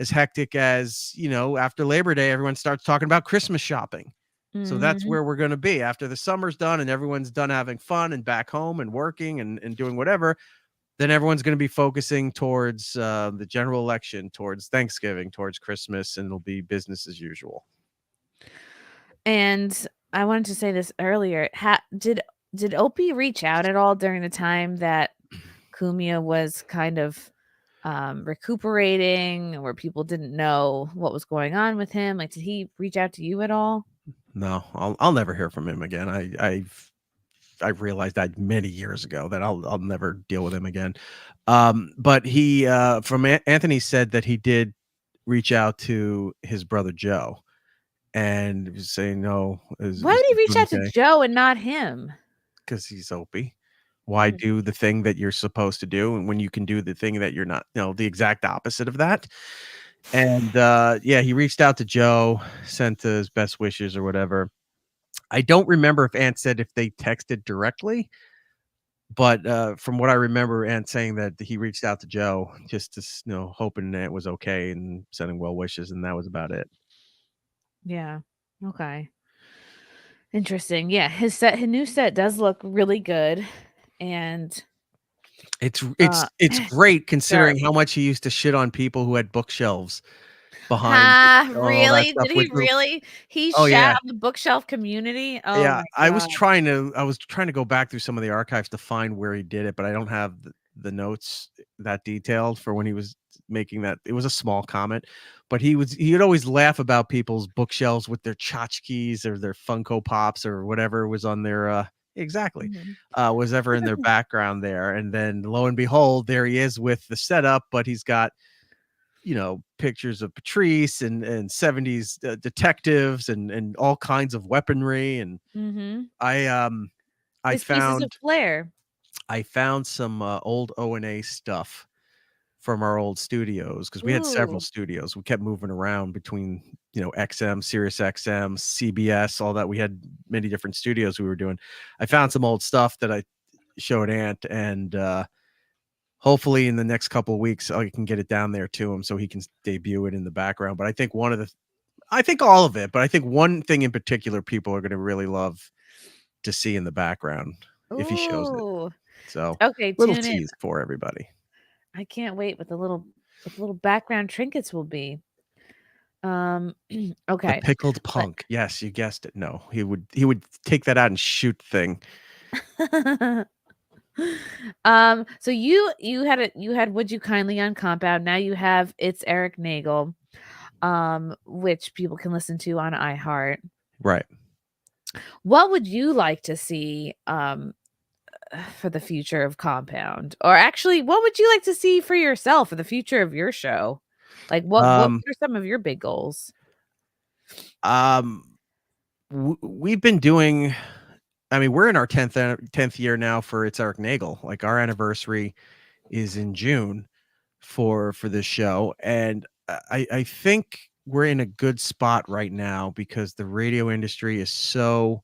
as hectic as, after Labor Day, everyone starts talking about Christmas shopping. So that's Mhm. where we're going to be after the summer's done and everyone's done having fun and back home and working and doing whatever. Then everyone's going to be focusing towards the general election, towards Thanksgiving, towards Christmas, and it'll be business as usual. And I wanted to say this earlier. Did Opie reach out at all during the time that Cumia was kind of recuperating, where people didn't know what was going on with him? Like, did he reach out to you at all? No, I'll never hear from him again. I've realized that many years ago that I'll never deal with him again. But he Anthony said that he did reach out to his brother Joe and was saying, no, Why is would he reach doing out to okay, Joe and not him? because he's Opie. Why Mm. do the thing that you're supposed to do, and when you can do the thing that you're not, the exact opposite of that? And yeah, he reached out to Joe, sent his best wishes or whatever. I don't remember if Ant said if they texted directly, but from what I remember, Ant saying that he reached out to Joe just to, hoping Ant was okay and sending well wishes, and that was about it. Yeah. Okay. Interesting. Yeah, his new set does look really good, and It's uh, it's it's great considering sorry. how much he used to shit on people who had bookshelves behind it and all that Really? stuff Did he with the. really? He Oh shat yeah. on the bookshelf community? Oh Yeah, my I was god. trying to go back through some of the archives to find where he did it, but I don't have the notes that detailed for when he was making that. It was a small comment, but he'd always laugh about people's bookshelves with their tchotchkes or their Funko Pops or whatever was on their exactly Mhm. was ever in their background there. And then lo and behold, there he is with the setup, but he's got, pictures of Patrice and 70s detectives and all kinds of weaponry. And Mhm. I I His pieces of found flair. I found some old O&A stuff from our old studios, because we had several Ooh. studios. We kept moving around between, XM, Sirius XM, CBS, all that. We had many different studios we were doing. I found some old stuff that I showed Ant, and hopefully in the next couple of weeks I can get it down there to him so he can debut it in the background. But I think all of it, but I think one thing in particular people are going to really love to see in the background if he shows it. Ooh. So, Okay, little tune in. tease for everybody. I can't wait what the little background trinkets will be. The Okay. pickled But punk. Yes, you guessed it. No, he would take that out and shoot the thing. So you had Would You Kindly on Compound. Now you have It's Erik Nagel, which people can listen to on iHeart. Right. What would you like to see for the future of Compound? Or actually, what would you like to see for yourself for the future of your show? Like what Um, are some of your big goals? um, we've been doing. I mean, we're in our 10th year now for It's Erik Nagel. Like, our anniversary is in June for this show, and I think we're in a good spot right now because the radio industry is so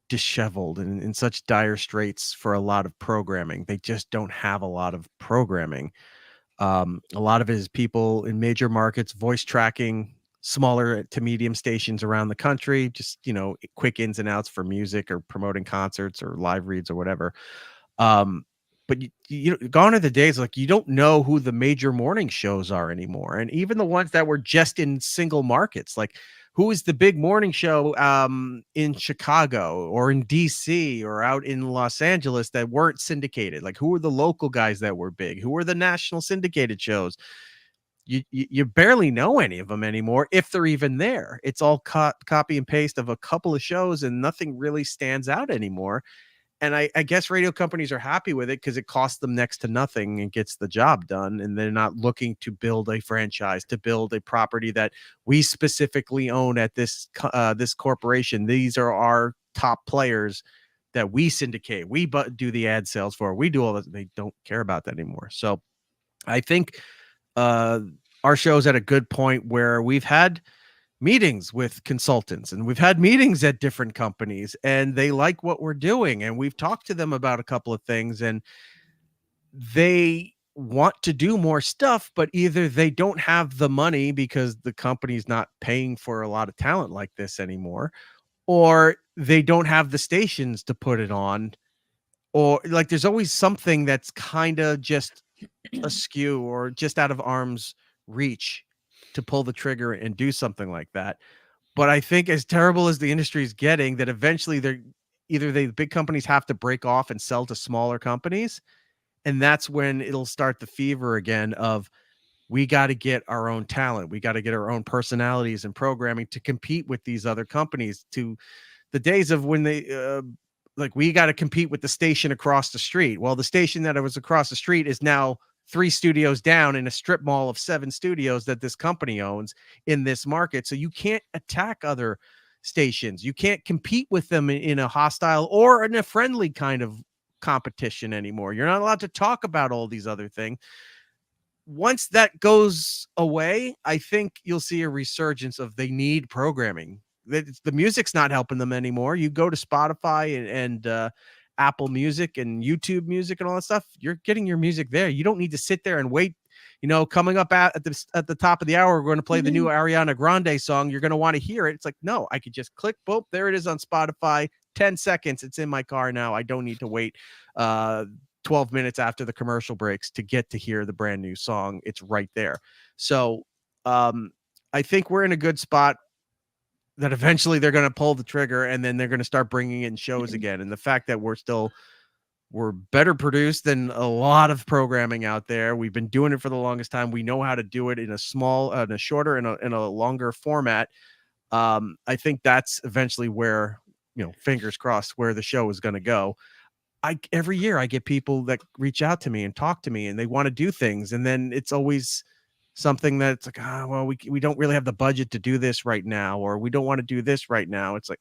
disheveled and in such dire straits for a lot of programming. They just don't have a lot of programming. A lot of it is people in major markets voice tracking smaller to medium stations around the country, just, quick ins and outs for music or promoting concerts or live reads or whatever. Um, but gone are the days like you don't know who the major morning shows are anymore, and even the ones that were just in single markets, like who is the big morning show in Chicago or in DC or out in Los Angeles that weren't syndicated? Like, who were the local guys that were big? Who were the national syndicated shows? You barely know any of them anymore, if they're even there. It's all copy and paste of a couple of shows, and nothing really stands out anymore. And I guess radio companies are happy with it because it costs them next to nothing and gets the job done. And they're not looking to build a franchise, to build a property that we specifically own at this corporation. These are our top players that we syndicate. We do the ad sales for. We do all that. They don't care about that anymore. So I think our show's at a good point where we've had meetings with consultants and we've had meetings at different companies and they like what we're doing. And we've talked to them about a couple of things and they want to do more stuff, but either they don't have the money because the company's not paying for a lot of talent like this anymore, or they don't have the stations to put it on, or like there's always something that's kind of just askew or just out of arm's reach to pull the trigger and do something like that. But I think as terrible as the industry is getting, that eventually the big companies have to break off and sell to smaller companies. And that's when it'll start the fever again of, we got to get our own talent. We got to get our own personalities and programming to compete with these other companies. To the days of when they like, we got to compete with the station across the street. Well, the station that was across the street is now 3 studios down in a strip mall of 7 studios that this company owns in this market. So you can't attack other stations. You can't compete with them in a hostile or in a friendly kind of competition anymore. You're not allowed to talk about all these other things. Once that goes away, I think you'll see a resurgence of they need programming. The music's not helping them anymore. You go to Spotify and Apple Music and YouTube Music and all that stuff. You're getting your music there. You don't need to sit there and wait. Coming up at the top of the hour, we're going to play the new Ariana Grande song. You're going to want to hear it. It's like, no, I could just click, boop, there it is on Spotify. 10 seconds. It's in my car now. I don't need to wait 12 minutes after the commercial breaks to get to hear the brand new song. It's right there. So I think we're in a good spot that eventually they're going to pull the trigger and then they're going to start bringing in shows again. And the fact that we're better produced than a lot of programming out there. We've been doing it for the longest time. We know how to do it in a shorter and a longer format. I think that's eventually where, fingers crossed, where the show is going to go. Every year I get people that reach out to me and talk to me and they want to do things. And then it's always something that's like, well, we don't really have the budget to do this right now, or we don't want to do this right now. It's like,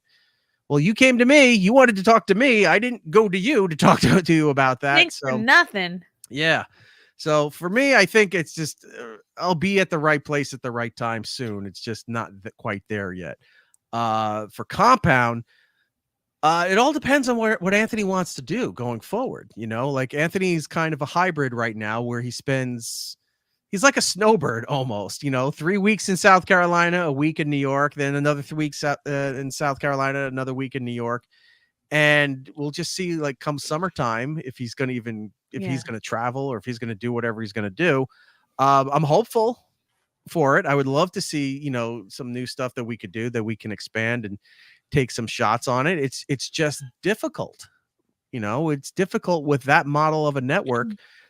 well, you came to me, you wanted to talk to me. I didn't go to you to talk to you about that. Thanks for nothing. Yeah. So for me, I think it's just, I'll be at the right place at the right time soon. It's just not quite there yet. For Compound, it all depends on what Anthony wants to do going forward. Like Anthony's kind of a hybrid right now where he's like a snowbird almost, 3 weeks in South Carolina, a week in New York, then another 3 weeks in South Carolina, another week in New York. And we'll just see, like, come summertime, if he's going to travel or if he's going to do whatever he's going to do. I'm hopeful for it. I would love to see, some new stuff that we could do, that we can expand and take some shots on it. It's just difficult. It's difficult with that model of a network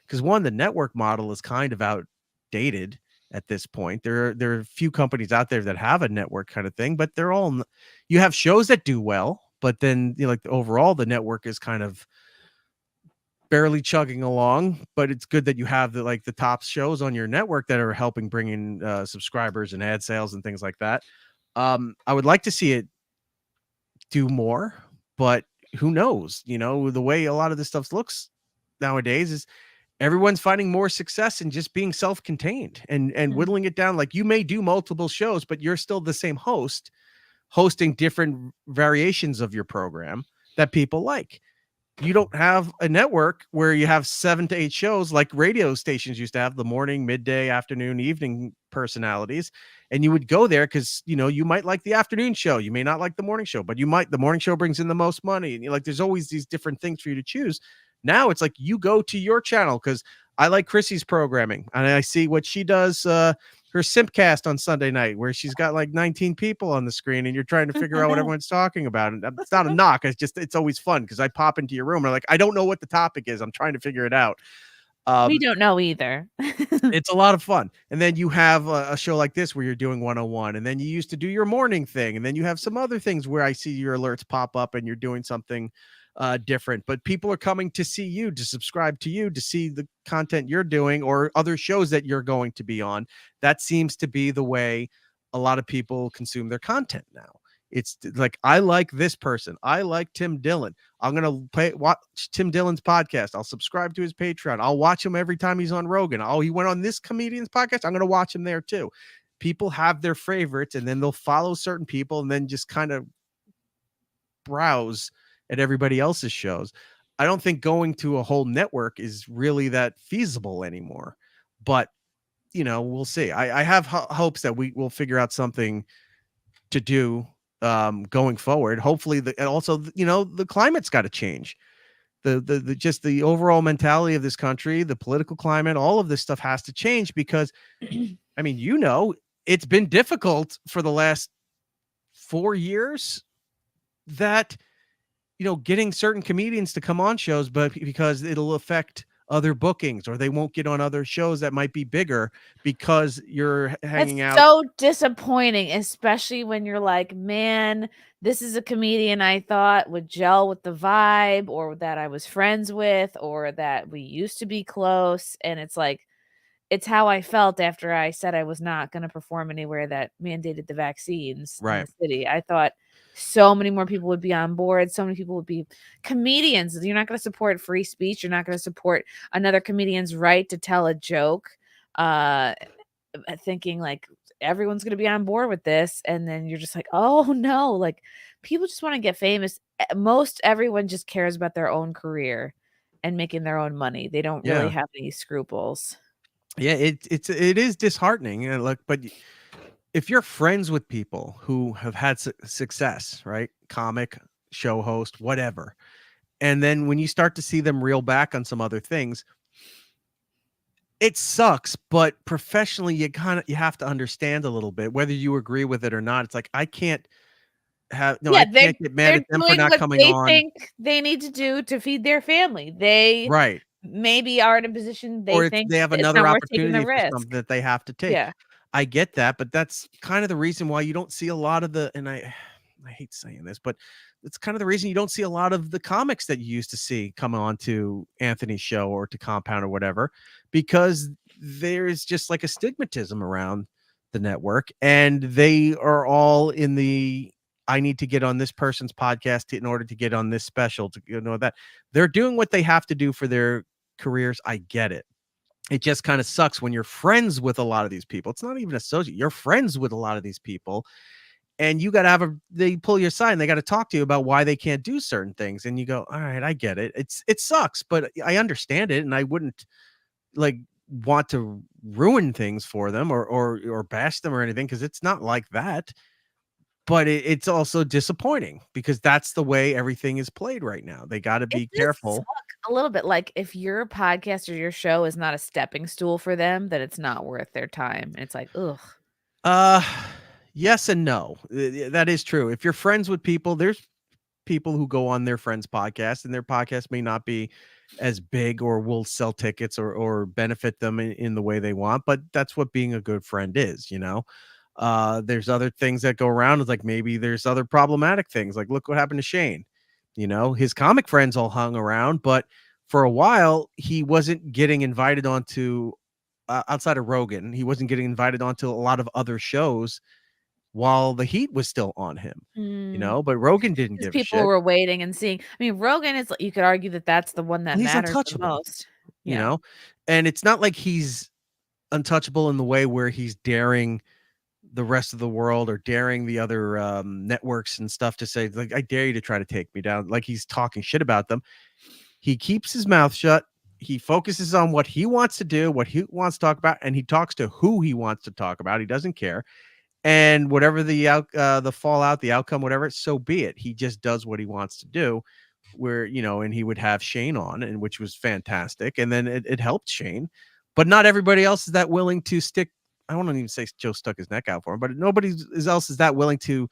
because the network model is kind of outdated at this point. There are a few companies out there that have a network kind of thing, but you have shows that do well, but then overall the network is kind of barely chugging along. But it's good that you have the top shows on your network that are helping bring in subscribers and ad sales and things like that. I would like to see it do more, but who knows? The way a lot of this stuff looks nowadays is everyone's finding more success in just being self-contained and whittling it down. Like, you may do multiple shows, but you're still the same host hosting different variations of your program that people like. You don't have a network where you have 7 to 8 shows like radio stations used to have, the morning, midday, afternoon, evening personalities. And you would go there because, you might like the afternoon show. You may not like the morning show, but the morning show brings in the most money. And there's always these different things for you to choose. Now it's like you go to your channel because I like Chrissie's programming and I see what she does, her Simpcast on Sunday night, where she's got like 19 people on the screen and you're trying to figure out what everyone's talking about. And it's not a knock. It's always fun because I pop into your room and I'm like, I don't know what the topic is. I'm trying to figure it out. We don't know either. It's a lot of fun. And then you have a show like this where you're doing 101, and then you used to do your morning thing. And then you have some other things where I see your alerts pop up and you're doing something different, but people are coming to see you, to subscribe to you, to see the content you're doing or other shows that you're going to be on. That seems to be the way a lot of people consume their content now. It's like, I like this person. I like Tim Dillon. I'm going to watch Tim Dillon's podcast. I'll subscribe to his Patreon. I'll watch him every time he's on Rogan. Oh, he went on this comedian's podcast. I'm going to watch him there too. People have their favorites, and then they'll follow certain people and then just kind of browse at everybody else's shows. I don't think going to a whole network is really that feasible anymore, but we'll see. I have hopes that we will figure out something to do going forward. Hopefully and also, the climate's got to change. The just the overall mentality of this country, the political climate, all of this stuff has to change because I mean, it's been difficult for the last 4 years that getting certain comedians to come on shows, but because it'll affect other bookings, or they won't get on other shows that might be bigger because you're hanging out. So disappointing, especially when you're like, man, this is a comedian I thought would gel with the vibe, or that I was friends with, or that we used to be close. And it's like, it's how I felt after I said I was not going to perform anywhere that mandated the vaccines in Right. the city. I thought so many more people would be on board. So many people would be comedians. You're not going to support free speech. You're not going to support another comedian's right to tell a joke. Thinking like everyone's going to be on board with this. And then you're just like, oh no, like people just want to get famous. Most everyone just cares about their own career and making their own money. They don't really have any scruples. Yeah, it is disheartening. Look, but if you're friends with people who have had success, right? Comic, show host, whatever. And then when you start to see them reel back on some other things, it sucks, but professionally you have to understand a little bit, whether you agree with it or not. It's like, I can't get mad at them for not coming on. They think they need to do to feed their family. They right. maybe are in a position or think they have it's another not worth taking opportunity the for risk. something that they have to take. Yeah. I get that, but that's kind of the reason why you don't see a lot of and I hate saying this, but it's kind of the reason you don't see a lot of the comics that you used to see come on to Anthony's show or to Compound or whatever, because there's just like a stigmatism around the network, and they are all in the, I need to get on this person's podcast in order to get on this special, to that. They're doing what they have to do for their careers. I get it. It just kind of sucks when you're friends with a lot of these people. It's not even associate. You're friends with a lot of these people, and you got to they pull you aside and they got to talk to you about why they can't do certain things. And you go, all right, I get it. It sucks, but I understand it. And I wouldn't like want to ruin things for them or bash them or anything, because it's not like that. But it's also disappointing because that's the way everything is played right now. They got to be careful. A little bit, like if your podcast or your show is not a stepping stool for them, then it's not worth their time. It's like, ugh. Yes and no. That is true. If you're friends with people, there's people who go on their friends' podcast, and their podcast may not be as big or will sell tickets or benefit them in the way they want, but that's what being a good friend is, there's other things that go around. It's like, maybe there's other problematic things. Like, look what happened to Shane. His comic friends all hung around, but for a while he wasn't getting invited onto outside of Rogan. He wasn't getting invited onto a lot of other shows while the heat was still on him, but Rogan didn't give a shit. People were waiting and seeing. I mean, Rogan is, you could argue that that's the one that matters the most, and it's not like he's untouchable in the way where he's daring the rest of the world or daring the other networks and stuff to say, like, I dare you to try to take me down. Like, he's talking shit about them. He keeps his mouth shut. He focuses on what he wants to do, what he wants to talk about, and he talks to who he wants to talk about. He doesn't care. And whatever the fallout, the outcome, whatever, so be it. He just does what he wants to do. Where, and he would have Shane on, and which was fantastic. And then it helped Shane, but not everybody else is that willing to stick. I don't even say Joe stuck his neck out for him, but nobody else is that willing to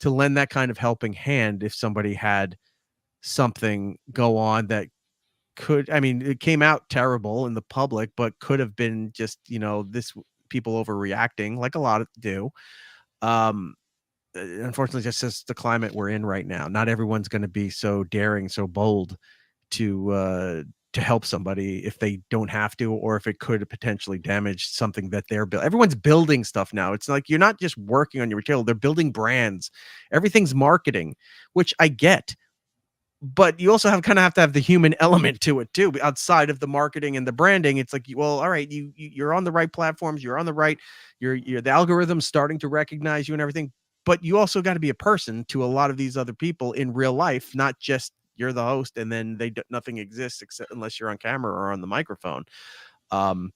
lend that kind of helping hand if somebody had something go on that could, I mean, it came out terrible in the public, but could have been just, this people overreacting, like a lot of do. unfortunately, just the climate we're in right now. Not everyone's going to be so daring, so bold to help somebody if they don't have to, or if it could potentially damage something that they're building. Everyone's building stuff now. It's like you're not just working on your material; they're building brands. Everything's marketing, which I get, but you also have to have the human element to it too. Outside of the marketing and the branding, it's like, well, all right, you're on the right platforms, you're on the right, you're the algorithm's starting to recognize you and everything, but you also got to be a person to a lot of these other people in real life, not just you're the host and then nothing exists except unless you're on camera or on the microphone. Um,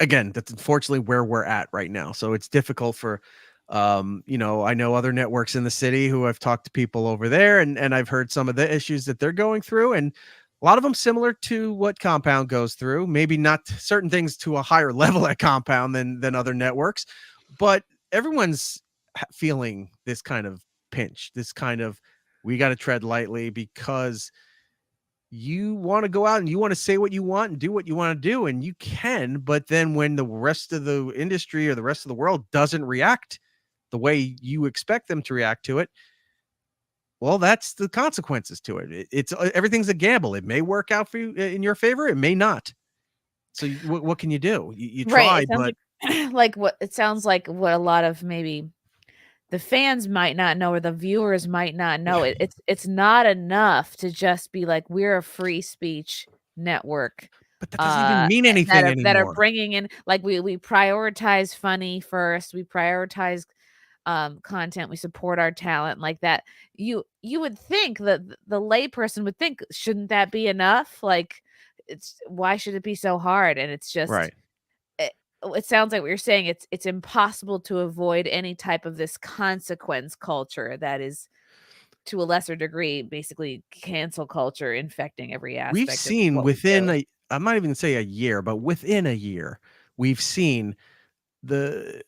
Again, that's unfortunately where we're at right now. So it's difficult for I know other networks in the city who I've talked to people over there, and I've heard some of the issues that they're going through, and a lot of them similar to what Compound goes through. Maybe not certain things to a higher level at Compound than other networks, but everyone's feeling this kind of pinch, this kind of, we got to tread lightly, because you want to go out and you want to say what you want and do what you want to do, and you can, but then when the rest of the industry or the rest of the world doesn't react the way you expect them to react to it, well, that's the consequences to it. It's everything's a gamble. It may work out for you in your favor, it may not. So what can you do? You Right. try, It sounds but like what it sounds like what a lot of maybe the fans might not know or the viewers might not know. It's not enough to just be like, we're a free speech network. that doesn't even mean That anything are anymore. bringing in, like, we prioritize funny first, we prioritize content, we support our talent like that. You would think that the layperson would think, shouldn't that be enough? Like, it's, why should it be so hard? And it's just, Right. it sounds like what you're saying, it's impossible to avoid any type of this consequence culture that is, to a lesser degree, basically cancel culture infecting every We've aspect of seen what we within do. I'm not even gonna say a year, but within a year, we've seen the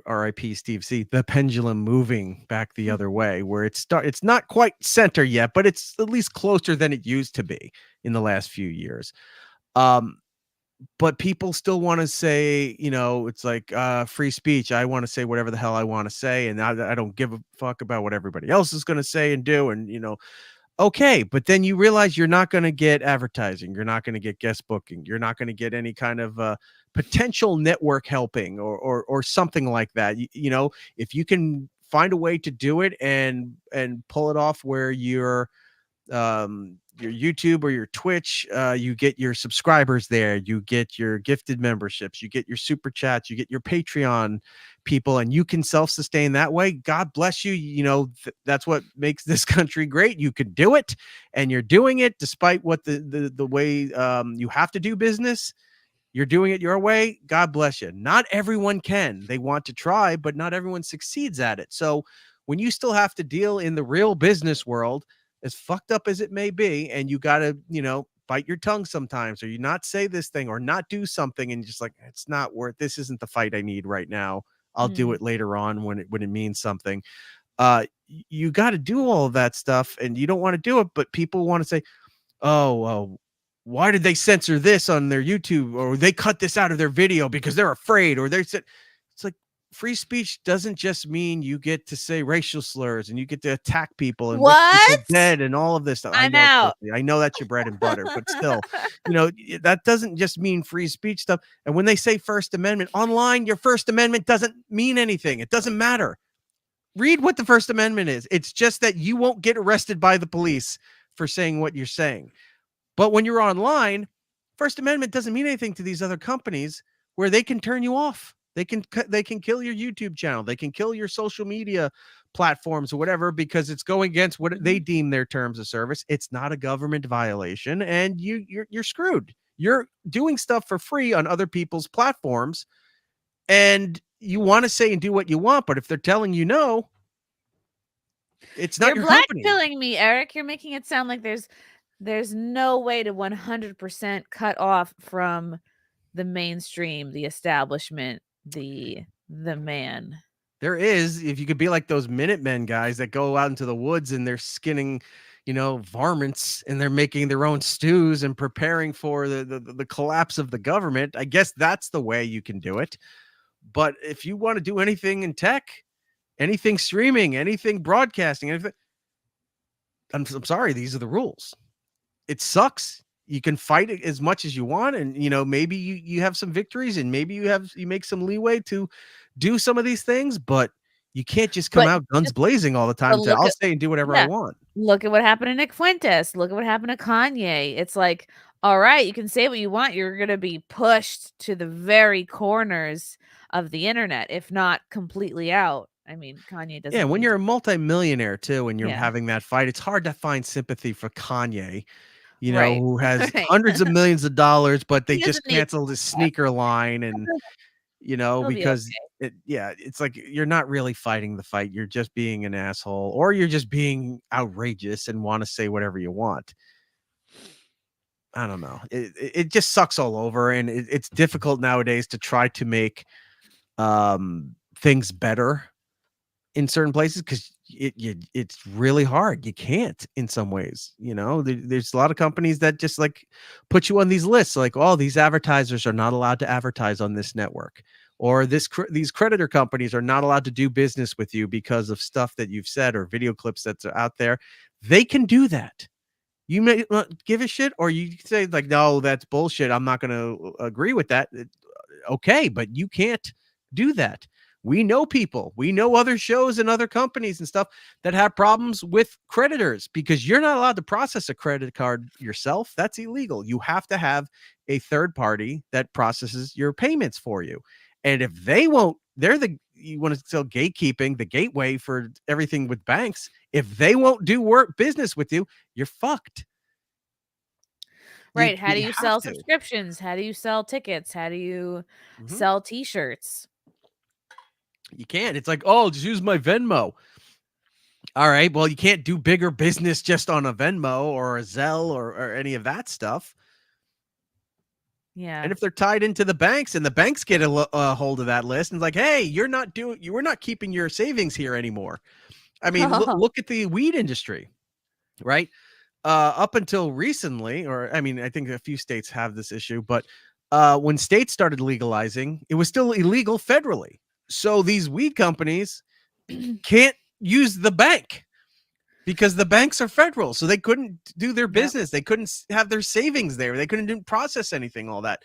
RIP Steve C, the pendulum moving back the other way, where it's not quite center yet, but it's at least closer than it used to be in the last few years. Um, but people still want to say, it's like free speech. I want to say whatever the hell I want to say, and I don't give a fuck about what everybody else is going to say and do. And okay, but then you realize you're not going to get advertising. You're not going to get guest booking. You're not going to get any kind of potential network helping or something like that. If you can find a way to do it and pull it off where your YouTube or your Twitch, you get your subscribers there, you get your gifted memberships, you get your super chats, you get your Patreon people, and you can self-sustain that way. God bless you. That's what makes this country great. You could do it, and you're doing it despite what the way you have to do business. You're doing it your way. God bless you. Not everyone can. They want to try, but not everyone succeeds at it. So when you still have to deal in the real business world, as fucked up as it may be, and you got to, bite your tongue sometimes, or you not say this thing or not do something, and just like, it's not worth, this isn't the fight I need right now. I'll do it later on when it means something. You got to do all of that stuff, and you don't want to do it, but people want to say, oh, why did they censor this on their YouTube, or they cut this out of their video because they're afraid, or they said, it's like, free speech doesn't just mean you get to say racial slurs and you get to attack people and wish people What? dead and all of this stuff. I'm out. I know that's your bread and butter, but still, that doesn't just mean free speech stuff. And when they say First Amendment online, your First Amendment doesn't mean anything. It doesn't matter. Read what the First Amendment is. It's just that you won't get arrested by the police for saying what you're saying. But when you're online, First Amendment doesn't mean anything to these other companies, where they can turn you off. They can kill your YouTube channel. They can kill your social media platforms or whatever, because it's going against what they deem their terms of service. It's not a government violation, and you're screwed. You're doing stuff for free on other people's platforms, and you want to say and do what you want, but if they're telling you no, it's not You're your company. blackpilling me, Erik. You're making it sound like there's no way to 100% cut off from the mainstream, the establishment, the man. There is, if you could be like those Minutemen guys that go out into the woods and they're skinning, varmints, and they're making their own stews and preparing for the collapse of the government. I guess that's the way you can do it. But if you want to do anything in tech, anything streaming, anything broadcasting, anything. I'm sorry, these are the rules. It sucks. You can fight it as much as you want, and maybe you have some victories, and maybe you make some leeway to do some of these things, but you can't just come But out guns blazing all the time but and say, look I'll at say and do whatever I yeah. want. Look at what happened to Nick Fuentes. Look at what happened to Kanye. It's like, all right, you can say what you want. You're gonna be pushed to the very corners of the internet, if not completely out. I mean, Kanye Yeah, doesn't when need you're to. a multimillionaire too, and you're Yeah. having that fight, it's hard to find sympathy for Kanye, Right. who has Right. hundreds of millions of dollars, but they He doesn't just need canceled his that. sneaker line, and He'll be because okay. it's like you're not really fighting the fight. You're just being an asshole, or you're just being outrageous and want to say whatever you want. I don't know. It just sucks all over, and it's difficult nowadays to try to make things better in certain places because it's really hard. You can't in some ways. There's a lot of companies that just like put you on these lists, like, oh, these advertisers are not allowed to advertise on this network, or these creditor companies are not allowed to do business with you because of stuff that you've said or video clips that's out there. They can do that. You may not give a shit, or you say like, no, that's bullshit. I'm not going to agree with that. Okay, but you can't do that. We know people, we know other shows and other companies and stuff that have problems with creditors because you're not allowed to process a credit card yourself. That's illegal. You have to have a third party that processes your payments for you. And if they won't, you want to sell gatekeeping, the gateway for everything with banks. If they won't do business with you, you're fucked. Right. How do You you have sell to. subscriptions? How do you sell tickets? How do you Mhm. sell t-shirts? You can't. It's like, oh, just use my Venmo. All right. Well, you can't do bigger business just on a Venmo or a Zelle or any of that stuff. Yeah. And if they're tied into the banks and the banks get a hold of that list and it's like, hey, you were not keeping your savings here anymore. I mean, look at the weed industry, right? Up until recently, or I mean, I think a few states have this issue, but when states started legalizing, it was still illegal federally. So these weed companies can't use the bank because the banks are federal. So they couldn't do their Yep. business. They couldn't have their savings there. They couldn't process anything, all that.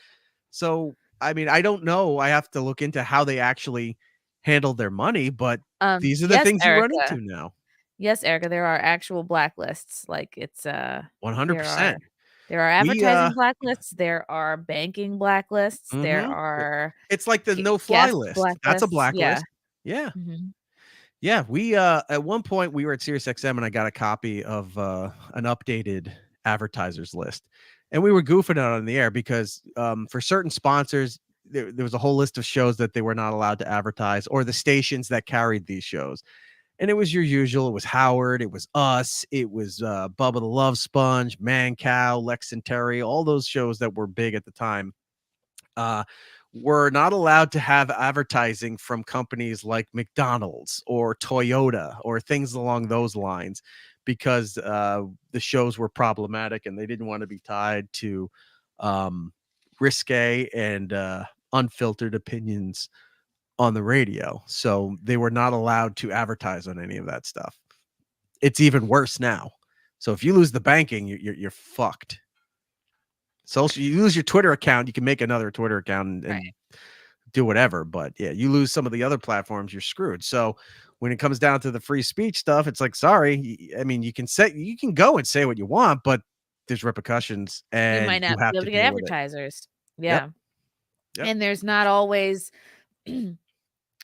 So, I mean, I don't know. I have to look into how they actually handled their money, but these are the Yes, things you run Erica. into now. Yes, Erica, there are actual blacklists. Like it's there 100%. are We advertising blacklists, there are banking blacklists, there mhm. are It's like the no-fly guest list. That's a blacklists. Yeah. blacklist. Yeah. Mhm. Yeah, we at one point we were at SiriusXM and I got a copy of an updated advertisers list. And we were goofing it on the air because for certain sponsors there was a whole list of shows that they were not allowed to advertise, or the stations that carried these shows. And it was your usual. It was Howard, it was Us, it was Bubba the Love Sponge, Man Cow, Lex and Terry, all those shows that were big at the time. Were not allowed to have advertising from companies like McDonald's or Toyota or things along those lines because the shows were problematic and they didn't want to be tied to risque and unfiltered opinions on the radio. So they were not allowed to advertise on any of that stuff. It's even worse now. So if you lose the banking, you're fucked. Social, you lose your Twitter account, you can make another Twitter account and Right. do whatever. But yeah, you lose some of the other platforms, you're screwed. So when it comes down to the free speech stuff, it's like, sorry, I mean, you can go and say what you want, but there's repercussions You and might you not have be able to to get deal with it. advertisers. Yep. Yeah. Yep. And there's not always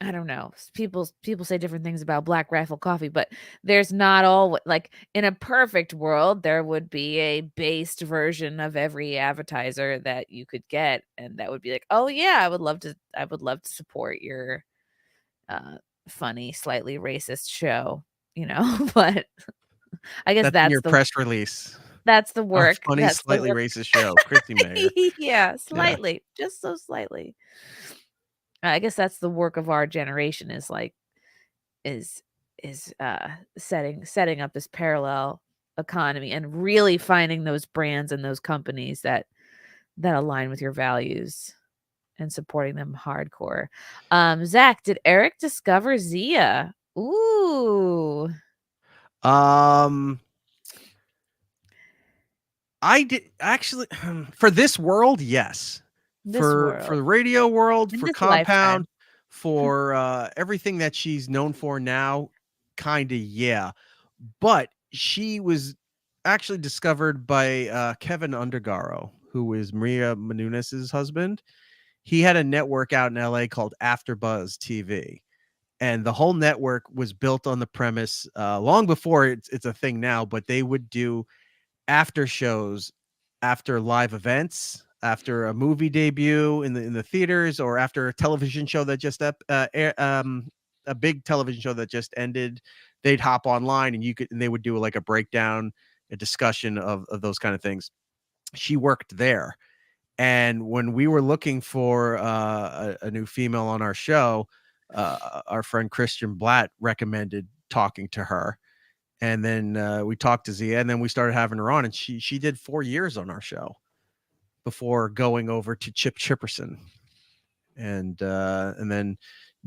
I don't know. People say different things about Black Rifle Coffee, but there's not all like in a perfect world, there would be a based version of every advertiser that you could get, and that would be like, oh yeah, I would love to support your uh funny, slightly racist show, but I guess That's in your press release. that's the Our work. funny, That's the slightly work. racist show, Chrissie Mayr. Yeah, Yeah. slightly, just so slightly. I guess that's the work of our generation is like is setting up this parallel economy and really finding those brands and those companies that align with your values and supporting them hardcore. Zach, did Erik discover Zia? Ooh. Um, I did actually for this world, yes. This For world. the radio world, In for this lifetime. Compound, for everything that she's known for now, kind of yeah. But she was actually discovered by Kevin Undergaro, who is Maria Menounos' husband. He had a network out in LA called AfterBuzz TV. And the whole network was built on the premise long before it's a thing now, but they would do after shows, after live events, after a movie debut in the theaters, or after a television show that just a big television show that just ended. They'd hop online and they would do like a breakdown, a discussion of those kind of things. She worked there. And when we were looking for a new female on our show, our friend Christian Blatt recommended talking to her. And then we talked to Zia, and then we started having her on, and she did 4 years on our show before going over to Chip Chipperson, and then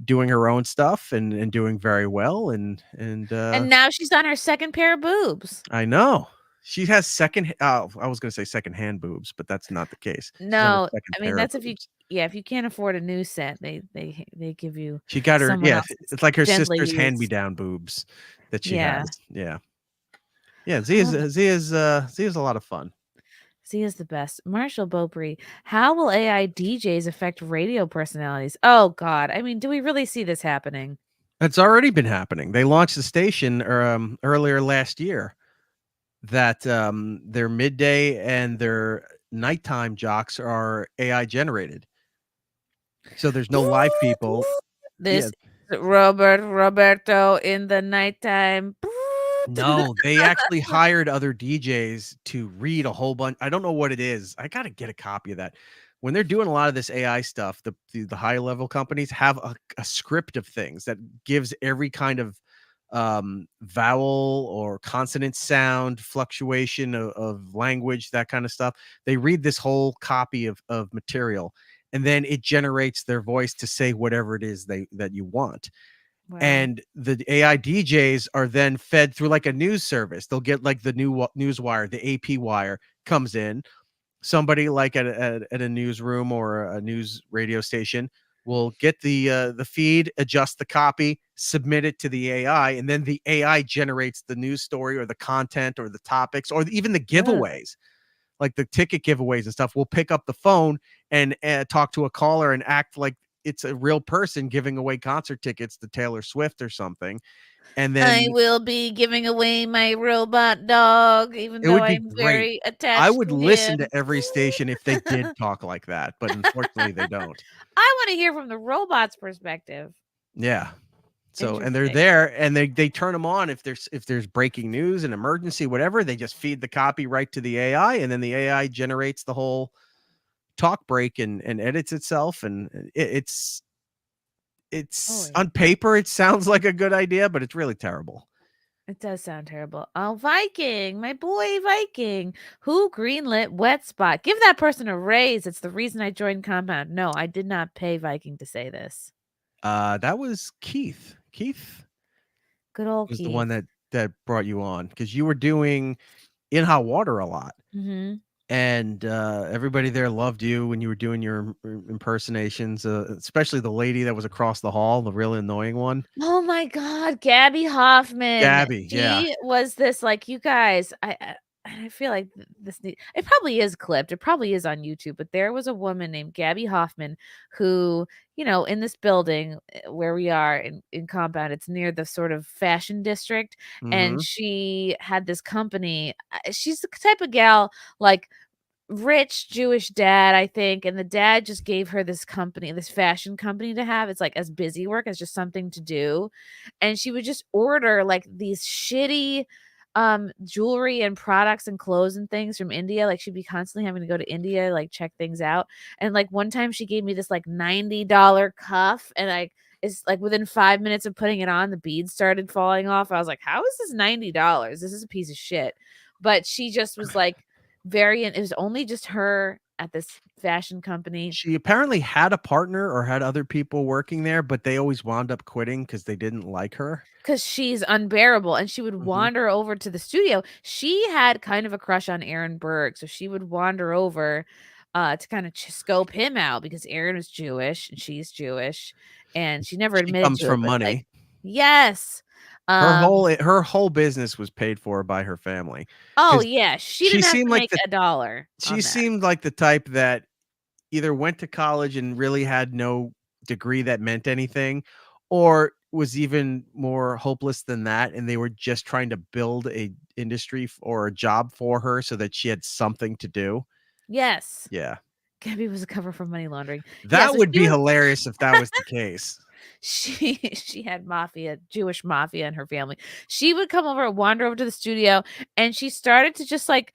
doing her own stuff and doing very well. And now she's on her second pair of boobs. I know she has second. Oh, I was going to say secondhand boobs, but that's not the case. She's on her No, second I mean, pair of that's if you boobs. if you can't afford a new set, they give you She got her, someone yeah. else's It's like her gently sister's used. hand-me-down boobs that she Yeah. has. Yeah, yeah. Oh, Zia's a lot of fun. Z is the best. Marshall Beaupre, how will AI DJs affect radio personalities? Oh God. I mean, do we really see this happening? It's already been happening. They launched the station earlier last year that their midday and their nighttime jocks are AI generated. So there's no live people. This Yeah. is Roberto in the nighttime. No, they actually hired other DJs to read a whole bunch. I don't know what it is. I got to get a copy of that. When they're doing a lot of this AI stuff, the high level companies have a script of things that gives every kind of vowel or consonant sound fluctuation of language, that kind of stuff. They read this whole copy of material, and then it generates their voice to say whatever it is that you want. Wow. And the AI DJs are then fed through like a news service. They'll get like the new news wire, the AP wire comes in. Somebody like at a newsroom or a news radio station will get the feed, adjust the copy, submit it to the AI, and then the AI generates the news story or the content or the topics or even the giveaways, like the ticket giveaways and stuff. We'll pick up the phone and talk to a caller and act like it's a real person giving away concert tickets to Taylor Swift or something. And I then will be giving away my robot dog, even it though would be I'm great. very I attached would to listen him. to every station if they did talk like that, but unfortunately they don't. I want to hear from the robot's perspective. Yeah. So, and they're Interesting. there and they turn them on if there's breaking news, an emergency, whatever. They just feed the copy right to the AI, and then the AI generates the whole talk break and edits itself. And it's Holy. on paper, it sounds like a good idea, but it's really terrible. It does sound terrible. Oh, Viking, my boy Viking, who greenlit Wet Spot? Give that person a raise. It's the reason I joined Compound. No, I did not pay Viking to say this. That was Keith. Keith Good old was the Keith. one that brought you on because you were doing In Hot Water a lot. Mm-hmm. And everybody there loved you when you were doing your impersonations, especially the lady that was across the hall, the really annoying one. Oh my God, Gabby Hoffman. Gabby, yeah. She was this like you guys. I feel like it probably is clipped. It probably is on YouTube. But there was a woman named Gabby Hoffman who, in this building where we are in Compound, it's near the sort of fashion district, and Mhm. she had this company. She's the type of gal like rich Jewish dad, I think, and the dad just gave her this company, this fashion company to have. It's like as busy work as just something to do. And she would just order like these shitty jewelry and products and clothes and things from India. Like she'd be constantly having to go to India, like check things out. And like one time she gave me this like $90 cuff, and it's like within 5 minutes of putting it on, the beads started falling off. I was like, how is this $90? This is a piece of shit. But she just was like, it was only just her at this fashion company. She apparently had a partner or had other people working there, but they always wound up quitting because they didn't like her. Because she's unbearable, and she would Mhm. wander over to the studio. She had kind of a crush on Aaron Berg, so she would wander over, to kinda scope him out because Aaron was Jewish and she's Jewish, and she never She admitted comes to it, from but, like money. yes. Her Um whole business was paid for by her family. oh, 'Cause yeah, she she didn't have seemed to like make the a dollar she on that. seemed like the type that either went to college and really had no degree that meant anything, or was even more hopeless than that, and they were just trying to build a industry or a job for her so that she had something to do. Yes. Yeah. Gabby was a cover for money laundering. Yeah, That so would she be would hilarious if that was the case. she had mafia, Jewish mafia in her family. She would come over, wander over to the studio, and she started to just, like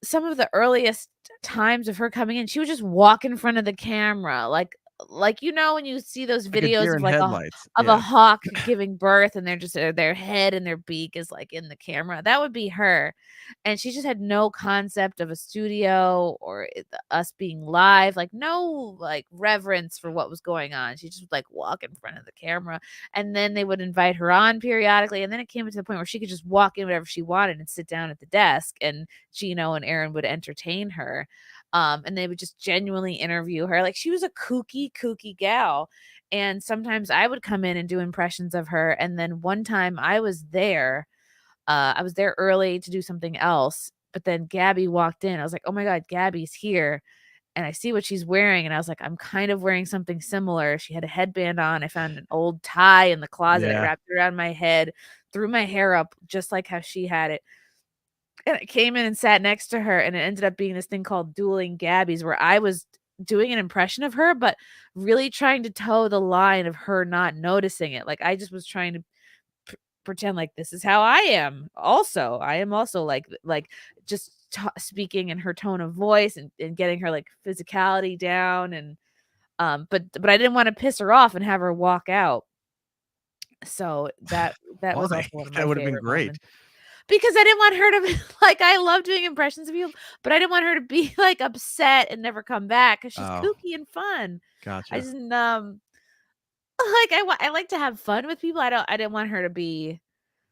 some of the earliest times of her coming in, she would just walk in front of the camera, like, when you see those Like a videos deer of, in like, headlights. a Yeah. hawk giving birth, and they're just their head and their beak is, like, in the camera, that would be her, and she just had no concept of a studio or us being live, like, no, like, reverence for what was going on. She just would, like, walk in front of the camera, and then they would invite her on periodically, and then it came to the point where she could just walk in whenever she wanted and sit down at the desk, and Gino and Aaron would entertain her. And they would just genuinely interview her. Like she was a kooky gal. And sometimes I would come in and do impressions of her. And then one time I was there early to do something else. But then Gabby walked in. I was like, oh my God, Gabby's here. And I see what she's wearing. And I was like, I'm kind of wearing something similar. She had a headband on. I found an old tie in the closet. I Yeah. wrapped it around my head, threw my hair up just like how she had it. And I came in and sat next to her, and it ended up being this thing called Dueling Gabbies, where I was doing an impression of her, but really trying to toe the line of her not noticing it. Like, I just was trying to pretend like this is how I am. Also, I am also like just speaking in her tone of voice and getting her like physicality down and but I didn't want to piss her off and have her walk out. So that was Why? also one of my That would have been favorite great. moments. Because I didn't want her to be like, I love doing impressions of you, but I didn't want her to be, like, upset and never come back because she's Oh, kooky and fun. I gotcha. didn't, like, I like to have fun with people. I didn't want her to be,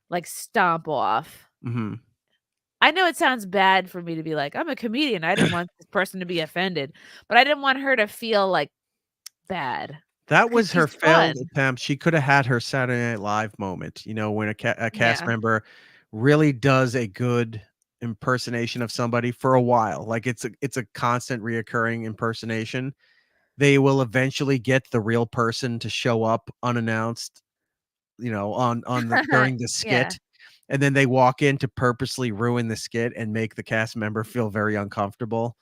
like, stomp off. Mhm. I know it sounds bad for me to be like, "I'm a comedian. I didn't want this person to be offended," but I didn't want her to feel, like, bad That because was she's her failed fun. attempt. She coulda had her Saturday Night Live moment, when a cast Yeah. member really does a good impersonation of somebody for a while. Like, it's a constant reoccurring impersonation. They will eventually get the real person to show up unannounced, on the during the Yeah. skit, and then they walk in to purposely ruin the skit and make the cast member feel very uncomfortable.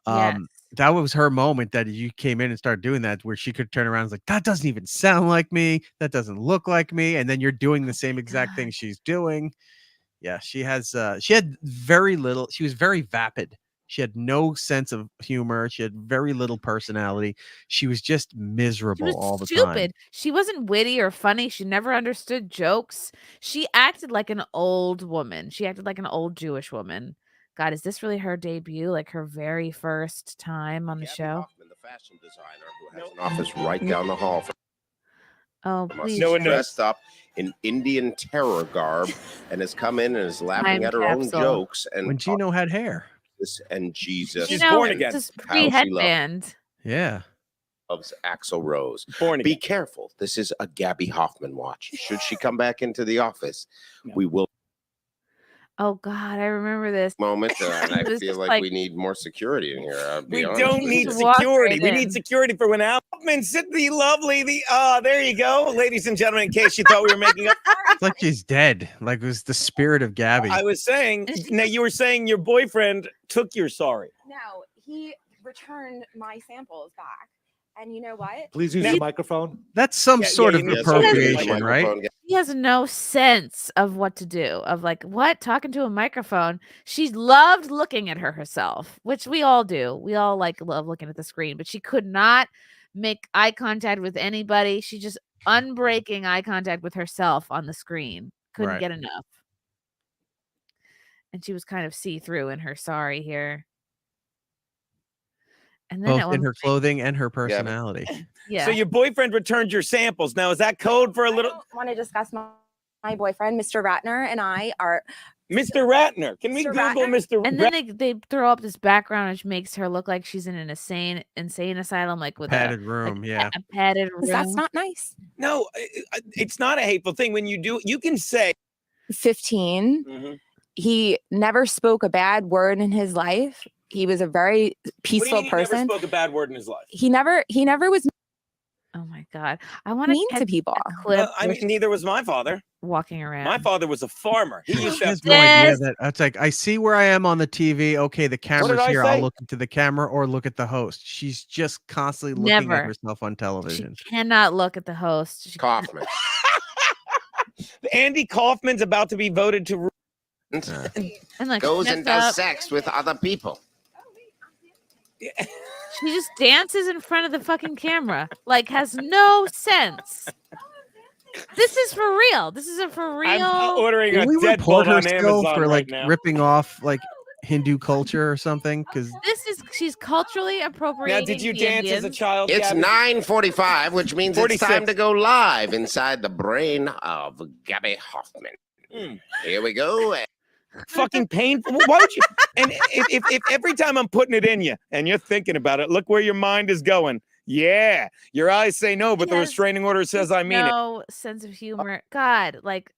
Yes. That was her moment that you came in and started doing that where she could turn around and was like, "That doesn't even sound like me. That doesn't look like me." And then you're doing the Oh same my exact thing god. she's doing. Yeah, she had very little. She was very vapid. She had no sense of humor. She had very little personality. She was just She was miserable all the time. stupid. She wasn't witty or funny. She never understood jokes. She acted like an old woman. She acted like an old Jewish woman. God, is this really her debut? Like her very first time on the Gabby show? Hoffman, the fashion designer who has an office right down the hall Oh, from us, please is show. dressed up in Indian terror garb and has come in and is laughing Time at her own capsule. jokes and When talking Gino had hair. this and Jesus. You She's know, born and again. this how she pre-headband. Yeah. loves Axl Rose. Born Be again. careful. This is a Gabby Hoffman watch. Should she come back into the office, No. we will Oh God, I remember this. moment, and I It was feel just like we need more security in here. I'll be We honest don't with need you. Just walk security. right We in. need security for when Hoffman sit the lovely there you go, ladies and gentlemen. In case you thought we were making up, It's like she's dead. Like it was the spirit of Gabby. I was saying. And she Now you were saying your boyfriend took your sorry. No, he returned my samples back. And you know what? Please use Now- the microphone. That's some Yeah, sort yeah, of you need- Yeah, so we need the appropriation, right? microphone. He has no sense of what to do, of like, what? Talking to a microphone. She loved looking at herself, which we all do. We all like love looking at the screen, but she could not make eye contact with anybody. She just unbreaking eye contact with herself on the screen. Couldn't Right. get enough. And she was kind of see-through in her sorry here. And then Both at in one her point, clothing and her personality. yeah. So your boyfriend returned your samples. Now is that code for a I little don't want to discuss my boyfriend, Mr. Ratner, and I are Mr. Ratner? Can we Mr. Google Ratner? Mr. And then they throw up this background which makes her look like she's in an insane asylum, like with Padded room, yeah. a padded room. That's not nice. No, it's not a hateful thing. When you do, you can say 15. He never spoke a bad word in his life. He was a very peaceful person. He never spoke a bad word in his life. He never was Oh my god! I want mean to people. clip. Well, I mean, neither was my father. Walking around. My father was a farmer. He used to have no idea Yes. that it's like I see where I am on the TV. Okay, the camera's I here. say? I'll look into the camera or look at the host. She's just constantly looking Never. at herself on television. She cannot look at the host. She Kaufman. Andy Kaufman's about to be voted to. and like Goes gets and does up, sex with other people. She just dances in front of the fucking camera. Like has no sense. This is for real. This is a for real. I'm ordering a Can we report Deadbolt her on still Amazon for right like now. ripping off like Hindu culture or something? Because She's culturally appropriating. Now, did you the dance as a Indians. child? It's Gabby? 9:45, which means 46. it's time to go live inside the brain of Gabby Hoffman. Here we go. Fucking painful. Why would you? And if every time I'm putting it in you and you're thinking about it, look where your mind is going. Yeah, your eyes say no, but the Yes. restraining order says I mean it. No sense of humor. God, like,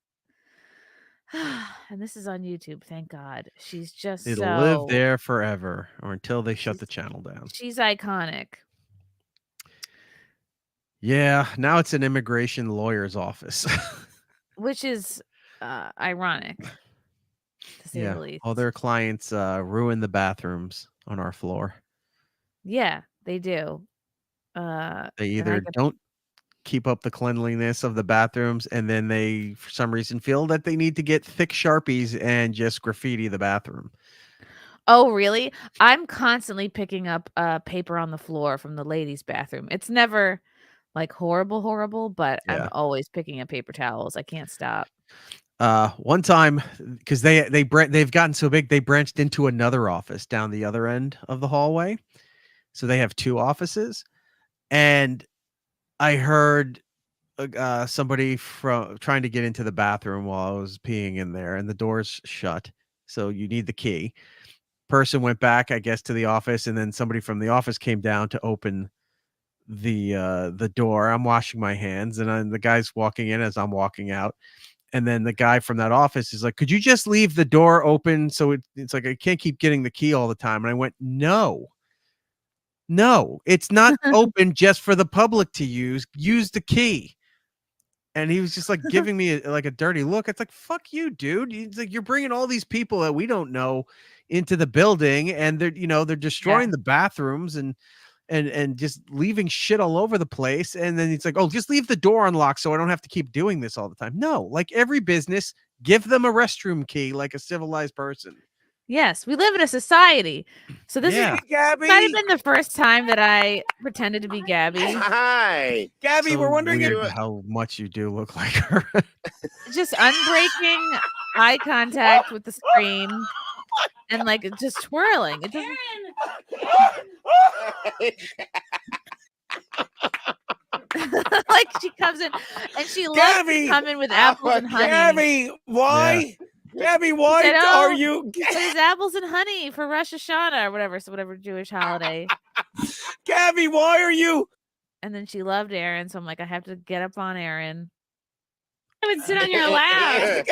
and this is on YouTube. Thank God. She's just it'll so live there forever or until they shut the channel down. She's iconic. Yeah, now it's an immigration lawyer's office. Which is ironic, to say the least. All their clients ruin the bathrooms on our floor. Yeah, they do. They and I either get- don't keep up the cleanliness of the bathrooms, and then they, for some reason, feel that they need to get thick Sharpies and just graffiti the bathroom. Oh, really? I'm constantly picking up paper on the floor from the ladies' bathroom. It's never like horrible, but Yeah. I'm always picking up paper towels. I can't stop. One time, because they've gotten so big, they branched into another office down the other end of the hallway. So they have two offices, and I heard somebody from trying to get into the bathroom while I was peeing in there, and the door's shut, so you need the key. Person went back, I guess, to the office, and then somebody from the office came down to open the door. I'm washing my hands, and the guy's walking in as I'm walking out. And then the guy from that office is like, could you just leave the door open? So it's like, I can't keep getting the key all the time. And I went, no, it's not open just for the public to use. Use the key. And he was just like giving me a dirty look. It's like, fuck you, dude. It's like, you're bringing all these people that we don't know into the building, and they're destroying the bathrooms and just leaving shit all over the place. And then it's like, oh, just leave the door unlocked so I don't have to keep doing this all the time. No, like every business, give them a restroom key like a civilized person. Yes, we live in a society. So this Yeah. is Gabby. might have been the first time that I pretended to be Gabby. Hi. Gabby, So we're wondering weird if how much you do look like her. Just unbreaking eye contact with the screen and like just twirling. It doesn't like she comes in and she loves Gabby! to come in with apples and honey. Gabby, why? Gabby, why Said, are "Oh, you? There's apples and honey for Rosh Hashanah or whatever, so whatever Jewish holiday. Gabby, why are you? And then she loved Aaron, so I'm like, I have to get up on Aaron. I would sit on your lap.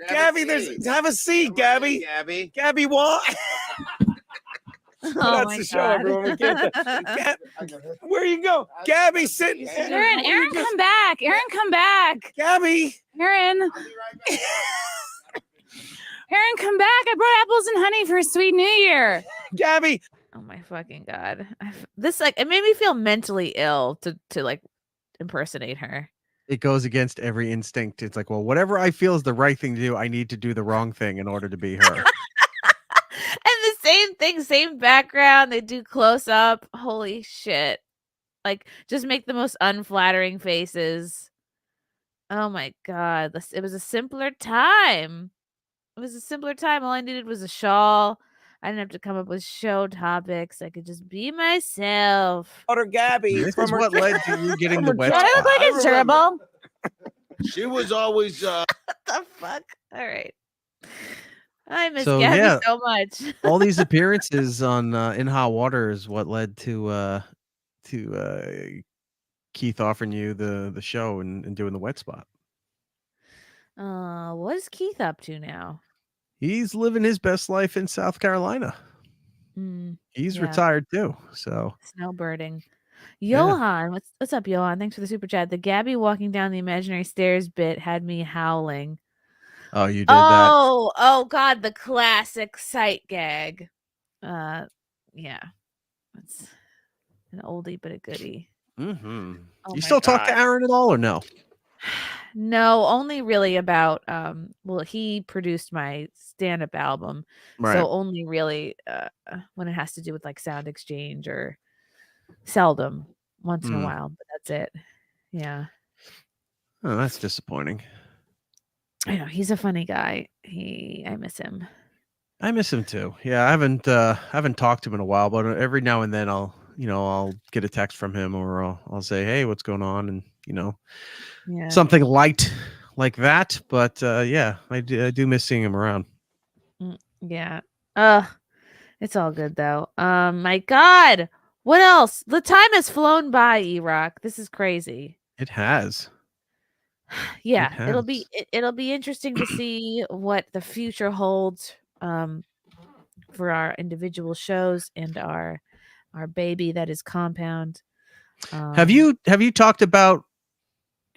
Gabby, have a seat, Gabby. Gabby. Gabby, why? Oh That's my the show, God. everyone. We can't. Where you go? Gabby, sit. Aaron, come back. Aaron, come back. Gabby. Aaron. Aaron, come back. I brought apples and honey for a sweet new year. Gabby. Oh my fucking God. This like it made me feel mentally ill to like impersonate her. It goes against every instinct. It's like, well, whatever I feel is the right thing to do, I need to do the wrong thing in order to be her. And the same thing, same background. They do close up. Holy shit. Like just make the most unflattering faces. Oh my God. It was a simpler time. It was a simpler time. All I needed was a shawl. I didn't have to come up with show topics. I could just be myself. Daughter Gabby This from is her what led to you getting the wet Do I look spot. like a gerbil? She was always What the fuck? All right. I miss So, Gabby yeah. so much. All these appearances on In Hot Water is what led to Keith offering you the show and doing the wet spot. What is Keith up to now? He's living his best life in South Carolina. Mm, He's yeah. retired too. So Snowbirding. Yeah. Johan, what's up, Johan? Thanks for the super chat. The Gabby walking down the imaginary stairs bit had me howling. Oh, you did that. Oh God, the classic sight gag. Yeah, that's an oldie but a goodie. Mm-hmm. Oh You my still talk to God. Aaron at all or no? No, only really about well, he produced my stand-up album. Right. So only really when it has to do with like sound exchange or seldom once in a while, but that's it. Yeah. Oh, that's disappointing. I know he's a funny guy. I miss him. I miss him too. Yeah, I haven't talked to him in a while, but every now and then I'll get a text from him or I'll say, "Hey, what's going on?" and Yeah. something light like that. But yeah, I do miss seeing him around. Yeah. It's all good though. My God. What else? The time has flown by, Erock. This is crazy. It has. Yeah, It it'll has. be it'll be interesting to see what the future holds for our individual shows and our baby that is Compound. Have you talked about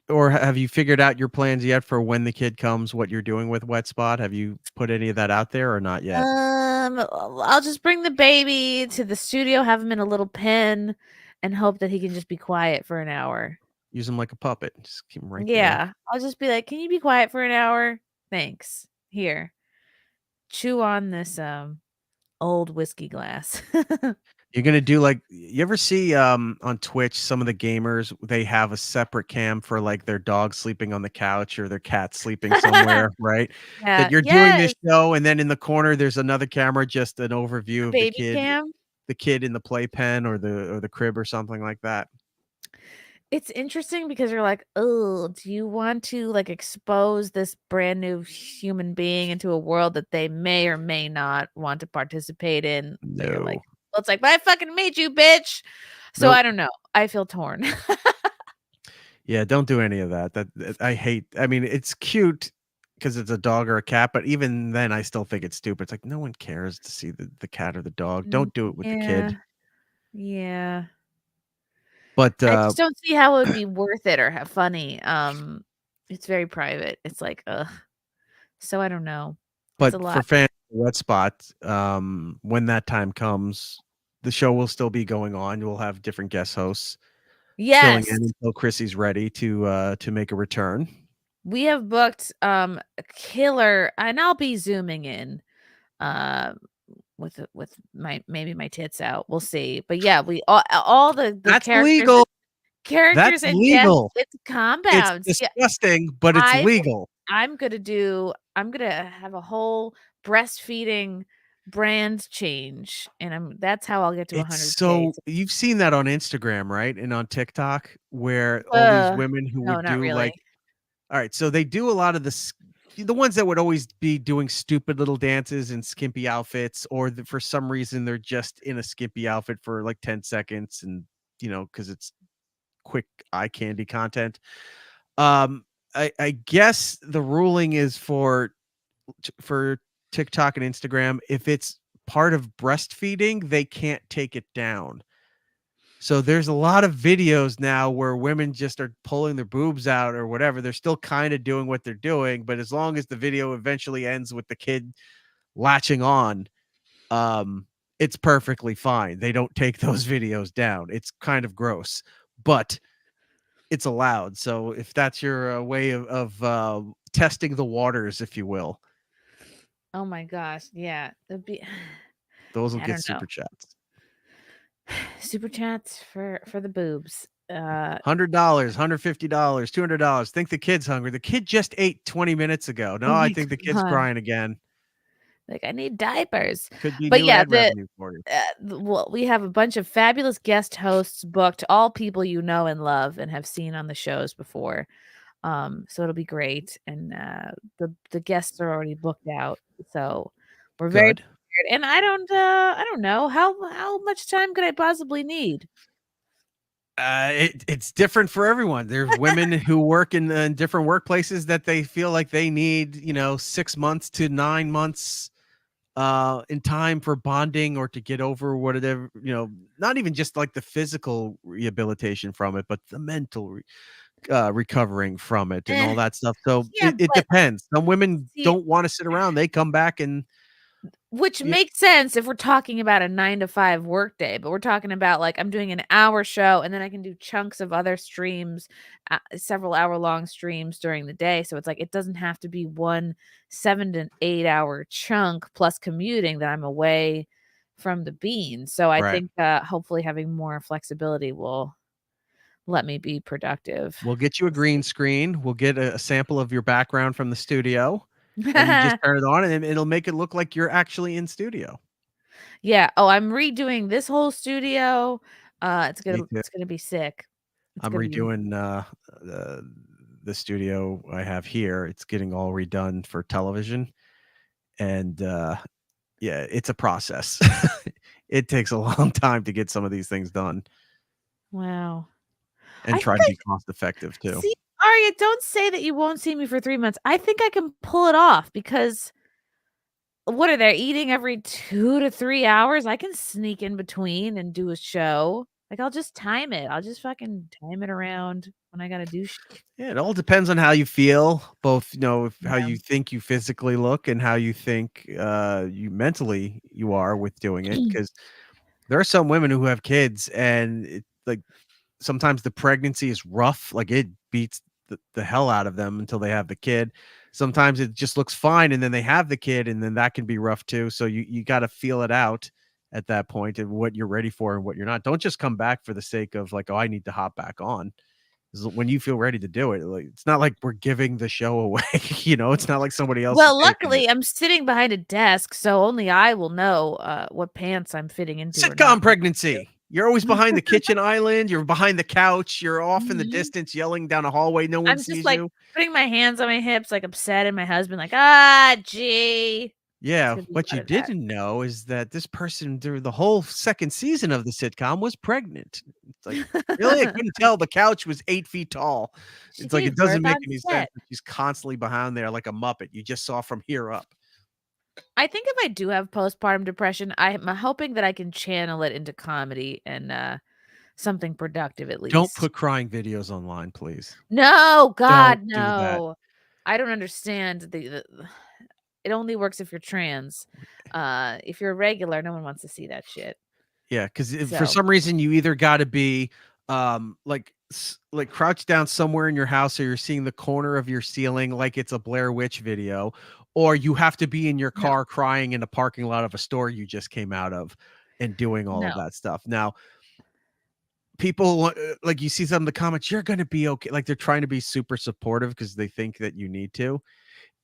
or have you figured out your plans yet for when the kid comes, what you're doing with Wet Spot? Have you put any of that out there or not yet? I'll just bring the baby to the studio, have him in a little pen, and hope that he can just be quiet for an hour. Use him like a puppet. Just keep him right Yeah, there. I'll just be like, "Can you be quiet for an hour? Thanks. Here. Chew on this old whiskey glass." You're gonna do like you ever see on Twitch some of the gamers, they have a separate cam for like their dog sleeping on the couch or their cat sleeping somewhere, right? Yeah. That you're doing this show and then in the corner there's another camera, just an overview of the Baby cam. kid in the playpen or the crib or something like that. It's interesting because you're like, "Oh, do you want to like expose this brand new human being into a world that they may or may not want to participate in?" So you're like, No. well, it's like, "But I fucking made you, bitch." So Nope. I don't know. I feel torn. Yeah, don't do any of that. I hate. I mean, it's cute because it's a dog or a cat, but even then, I still think it's stupid. It's like no one cares to see the cat or the dog. Don't do it with the kid. Yeah. But I just don't see how it would be worth it or have funny. It's very private. It's like, ugh. So I don't know. It's a but lot. for fans of Wet Spot, when that time comes, the show will still be going on. We'll have different guest hosts filling Yes. in until Chrissie's ready to make a return. We have booked a killer, and I'll be zooming in with maybe my tits out. We'll see. But yeah, we all the That's characters legal. characters That's and legal. guests, it's Compounds. It's Yeah, disgusting, but it's legal. I'm gonna have a whole breastfeeding brand change, and that's how I'll get to 100K. So you've seen that on Instagram, right? And on TikTok, where all these women who no, would not do really. like, all right, so they do a lot of the ones that would always be doing stupid little dances in skimpy outfits, or for some reason they're just in a skimpy outfit for like 10 seconds, and because it's quick eye candy content. I guess the ruling is for TikTok and Instagram, if it's part of breastfeeding, they can't take it down. So there's a lot of videos now where women just are pulling their boobs out or whatever. They're still kind of doing what they're doing, but as long as the video eventually ends with the kid latching on, it's perfectly fine. They don't take those videos down. It's kind of gross, but it's allowed. So if that's your way of testing the waters, if you will, Oh my gosh, yeah. those will I get don't know. super chats. Super chats for the boobs. $100, $150, $200. Think the kid's hungry. The kid just ate 20 minutes ago. No, Oh I my think the kid's God. crying again. Like, I need diapers. Could be But new yeah, ad revenue for you. well, we have a bunch of fabulous guest hosts booked, all people you know and love and have seen on the shows before. So it'll be great. And the guests are already booked out. So we're very Good. prepared. And I don't know how much time could I possibly need? It's different for everyone. There's women who work in different workplaces that they feel like they need, 6 months to 9 months in time for bonding or to get over whatever, not even just like the physical rehabilitation from it, but the mental recovering from it and all Eh, that stuff. So yeah, it but depends. Some women see, don't want to sit around. They come back and which yeah, makes sense if we're talking about a 9 to 5 workday, but we're talking about, like, I'm doing an hour show, and then I can do chunks of other streams, several hour-long streams during the day, so it's like, it doesn't have to be one 7 to 8-hour chunk plus commuting that I'm away from the beans, so I right. think, hopefully having more flexibility will let me be productive. We'll get you a green screen. We'll get a sample of your background from the studio, and you just turn it on, and it'll make it look like you're actually in studio. Yeah, oh, I'm redoing this whole studio, Me too. it's gonna be sick. It's I'm gonna be redoing the studio I have here. It's getting all redone for television, and yeah, it's a process. It takes a long time to get some of these things done wow. and I try think to I be cost effective too. see, Arya, don't say that you won't see me for 3 months. I think I can pull it off because what are they eating every 2 to 3 hours? I can sneak in between and do a show. Like, I'll just time it. I'll just fucking time it around when I gotta do shit. Yeah, it all depends on how you feel, both, how Yeah. you think you physically look and how you think you mentally you are with doing it. Because there are some women who have kids and like sometimes the pregnancy is rough, like it beats the hell out of them until they have the kid. Sometimes it just looks fine and then they have the kid and then that can be rough too. So you got to feel it out at that point and what you're ready for and what you're not. Don't just come back for the sake of like, oh, I need to hop back on. 'Cause when you feel ready to do it, like it's not like we're giving the show away, it's not like somebody else is Well, taping it. luckily, I'm sitting behind a desk, so only I will know, what pants I'm fitting into or not Sitcom pregnancy. You're always behind the kitchen island, you're behind the couch, you're off in the Mhm. distance yelling down a hallway, no one I'm just, sees like, you. putting my hands on my hips, like, upset, and my husband like, "Ah, gee." It's Yeah, gonna be a what lot you of that. didn't know is that this person through the whole 2nd season of the sitcom was pregnant. It's like, really? I couldn't tell the couch was 8 feet tall. She It's like, it gave doesn't birth make on any sense set. that she's constantly behind there like a Muppet. You just saw from here up. I think if I do have postpartum depression, I'm hoping that I can channel it into comedy and, something productive at Don't least. put crying videos online, please. No, Don't God, do that. no. I don't understand it only works if you're trans. If you're a regular, no one wants to see that shit. Yeah, because for So, some reason you either gotta be, like crouched down somewhere in your house, or you're seeing the corner of your ceiling like it's a Blair Witch video, or you have to be in your no, car crying in a parking lot of a store you just came out of and doing all of no. that stuff. Now, people, like, you see some of the comments, "You're gonna be okay," like, they're trying to be super supportive because they think that you need to.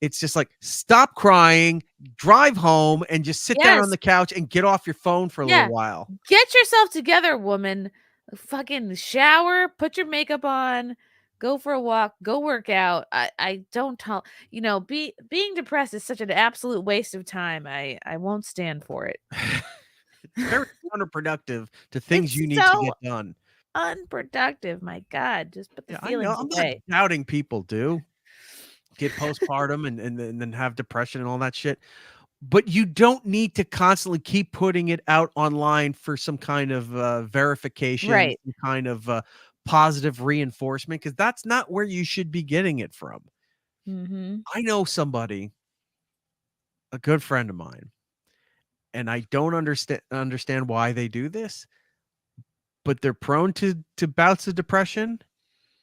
It's just like, stop crying, drive home, and just sit down on Yes. the couch and get off your phone for a little Yeah. while. Get yourself together, woman. Fucking shower, put your makeup on, go for a walk, go work out. I don't tell being depressed is such an absolute waste of time. I won't stand for it. It's very counterproductive to things It's you need to so get done. unproductive. My God, just put the Yeah, I know. feelings I'm not away. doubting people do get postpartum and then have depression and all that shit. But you don't need to constantly keep putting it out online for some kind of verification, Right. some kind of positive reinforcement, because that's not where you should be getting it from. Mhm. I know somebody, a good friend of mine, and I don't understand why they do this, but they're prone to bouts of depression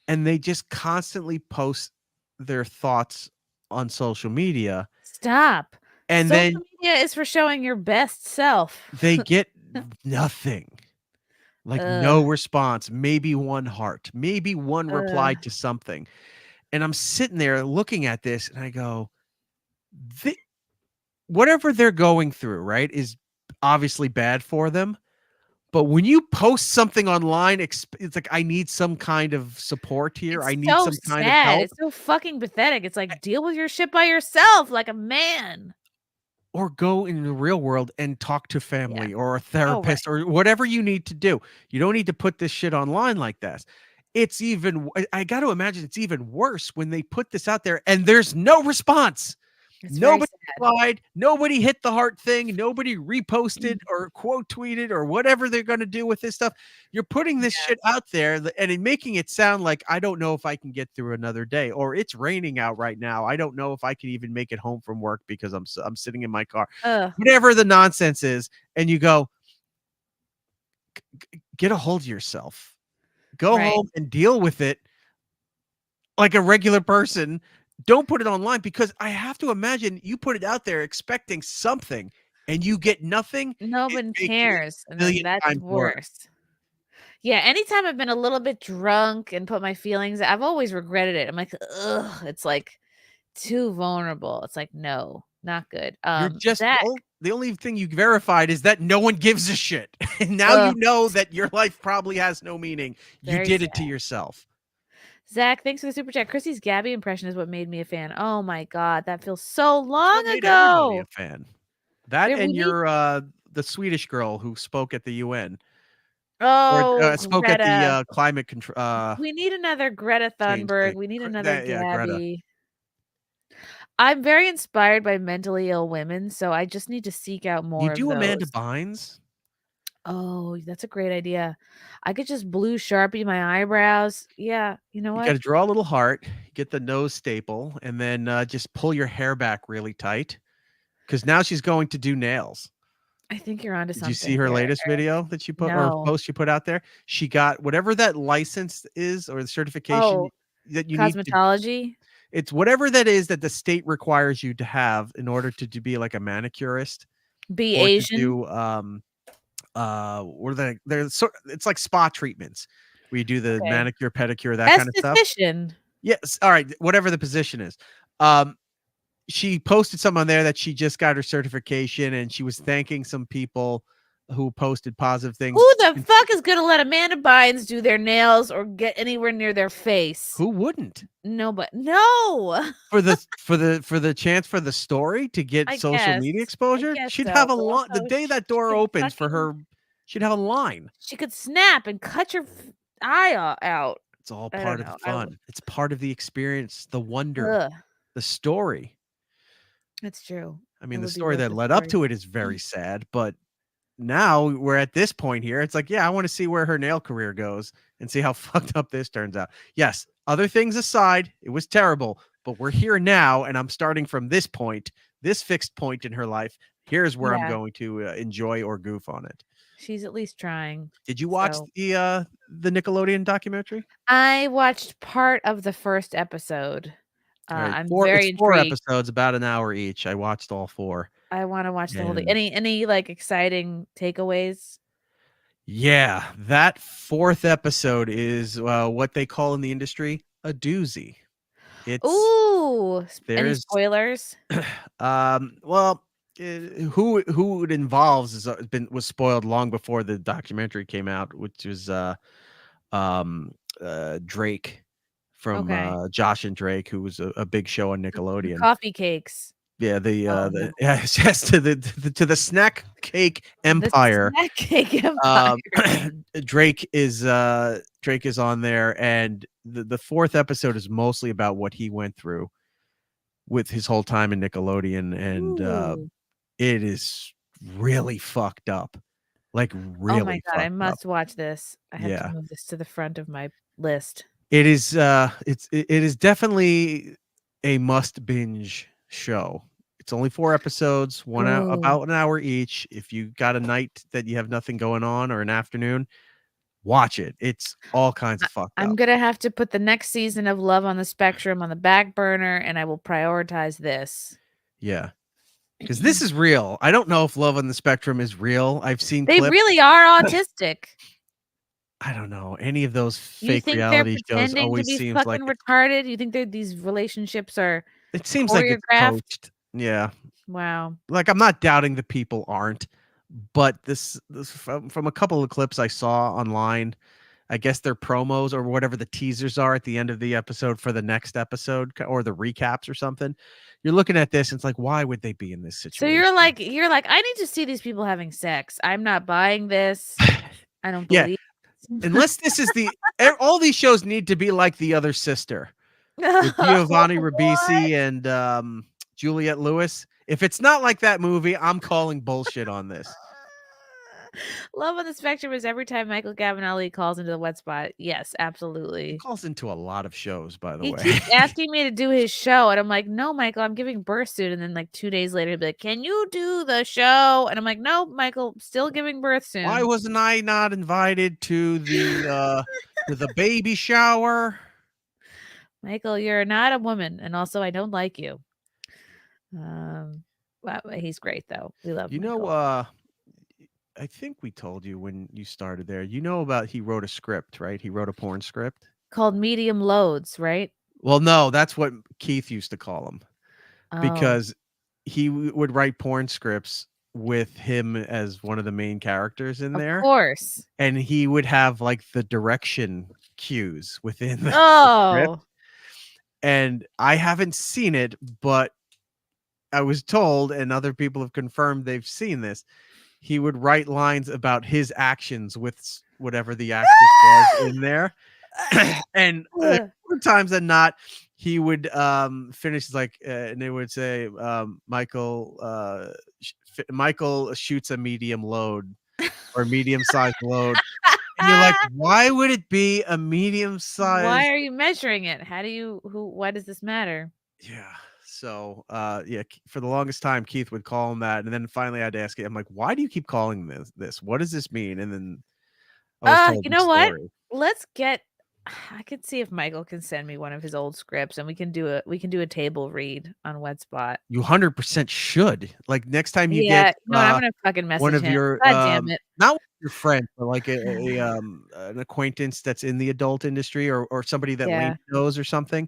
and they just constantly post their thoughts on social media Stop. and Social then media is for showing your best self. they get nothing, like Ugh. no response, maybe one heart, maybe one reply Ugh. to something. And I'm sitting there looking at this and I go, whatever they're going through, right, is obviously bad for them. But when you post something online, it's like, I need some kind of support here. It's I need so some kind of sad. help. It's so fucking pathetic. It's like, deal with your shit by yourself like a man. Or go in the real world and talk to family or a therapist or whatever you need to do. You don't need to put this shit online like this. It's even, I got to imagine it's even worse when they put this out there and there's no response. It's very Nobody sad. replied, nobody hit the heart thing, nobody reposted or quote tweeted or whatever they're going to do with this stuff. You're putting this shit out there and making it sound like, I don't know if I can get through another day, or it's raining out right now. I don't know if I can even make it home from work because I'm sitting in my car. Whatever the nonsense is, and you go, get a hold of yourself. Go home and deal with it like a regular person. Don't put it online, because I have to imagine you put it out there expecting something and you get nothing. No one cares. And then that's Times worse. worse. Yeah, anytime I've been a little bit drunk and put my feelings, I've always regretted it. I'm like, ugh, it's like too vulnerable. It's like, no, not good. You're just Zach, the only thing you verified is that no one gives a shit. And now you know that your life probably has no meaning. You did it to yourself. Zach, thanks for the super chat. Chrissy's Gabby impression is what made me a fan. Oh my god, that feels so long Made ago. everybody a fan. That Yeah, and your the Swedish girl who spoke at the UN. Oh, Or spoke at Greta. the climate control. We need another Greta Thunberg. thing. We need another Greta. Gabby. I'm very inspired by mentally ill women, so I just need to seek out more You of do those. Amanda Bynes? Oh, that's a great idea. I could just blue Sharpie my eyebrows. Yeah, you know You what? got to draw a little heart, get the nose staple, and then just pull your hair back really tight. Because now she's going to do nails. I think you're onto something. Did you see her latest video that she put or post she put out there? She got whatever that license is or the certification that you need. Cosmetology. It's whatever that is that the state requires you to have in order to be like a manicurist. Be or Asian. To do or it's like spa treatments where you do the manicure, pedicure, that kind of stuff. Yes. All right. Whatever the position is. She posted something on there that she just got her certification and she was thanking some people who posted positive things. Who the fuck is going to let Amanda Bynes do their nails or get anywhere near their face? Who wouldn't? No, but no. For the chance for the story to get social media exposure, she'd have a lot. The day that door opens for her, she'd have a line. She could snap and cut your eye out. It's all part of the fun. It's part of the experience, the wonder, the story. That's true. I mean, the story that led up to it is very sad, but now we're at this point here. It's like, yeah, I want to see where her nail career goes and see how fucked up this turns out. Yes, other things aside, it was terrible, but we're here now, and I'm starting from this point, this fixed point in her life. Here's where I'm going to enjoy or goof on it. She's at least trying. Did you watch the Nickelodeon documentary? I watched part of the first episode. Right. I'm very intrigued. 4 episodes, about an hour each. I watched all 4. I want to watch the whole thing. Any like exciting takeaways? Yeah, that 4th episode is what they call in the industry a doozy. Any spoilers? Well, who it involves was spoiled long before the documentary came out, which was Drake from Josh and Drake, who was a big show on Nickelodeon. Coffee cakes. Yeah, yes, to the snack cake empire. The snack cake empire. Drake is on there, and the 4th episode is mostly about what he went through with his whole time in Nickelodeon, and it is really fucked up. Like really. Oh my god, I must watch this. I have to move this to the front of my list. It is it is definitely a must binge show. It's only 4 episodes, about an hour each. If you got a night that you have nothing going on or an afternoon, watch it. It's all kinds of fucked up. I'm gonna have to put the next season of Love on the Spectrum on the back burner, and I will prioritize this. Yeah. Because this is real. I don't know if Love on the Spectrum is real. I've seen they clips. Really are autistic. I don't know. Any of those fake reality shows always seems like retarded. You think these relationships are? It seems like it's coached. Yeah. Wow. Like, I'm not doubting the people aren't, but this from a couple of clips I saw online, I guess they're promos or whatever the teasers are at the end of the episode for the next episode or the recaps or something. You're looking at this, and it's like, why would they be in this So situation? you're like, I need to see these people having sex. I'm not buying this. I don't Yeah. believe. Unless this is all these shows need to be like The Other Sister with Giovanni Ribisi and Juliette Lewis. If it's not like that movie, I'm calling bullshit on this. Love on the Spectrum is every time Michael Gambonelli calls into the wet spot. Yes, He absolutely. calls into a lot of shows, by the He way. keeps asking me to do his show, and I'm like, no, Michael, I'm giving birth soon. And then like 2 days later, he'll be like, can you do the show? And I'm like, no, Michael, still giving birth soon. Why wasn't I not invited to the baby shower? Michael, you're not a woman, and also I don't like you. Wow, he's great though. We love Michael. I think we told you when you started there. You know about he wrote a script, right? He wrote a porn script Called Medium Loads, right? Well, no, that's what Keith used to call him Oh, because he would write porn scripts with him as one of the main characters in of there, course. and he would have like the direction cues within the script. Oh, And I haven't seen it, but I was told, and other people have confirmed they've seen this. He would write lines about his actions with whatever the actress was in there. And more times than not, he would finish like, and they would say, Michael shoots a medium load or medium sized load. And you're like, why would it be a medium size? why are you measuring it? Why does this matter? Yeah. So, for the longest time, Keith would call him that. And then finally I had to ask him, I'm like, why do you keep calling this? What does this mean? And then I was told You the know what? story. I could see if Michael can send me one of his old scripts and we can do a table read on Wet Spot. You 100% should. Like next time you Yeah, get no, I'm gonna fucking message one of him. your God damn it. not your friend, but like an acquaintance that's in the adult industry or somebody that Yeah. Lane knows or something,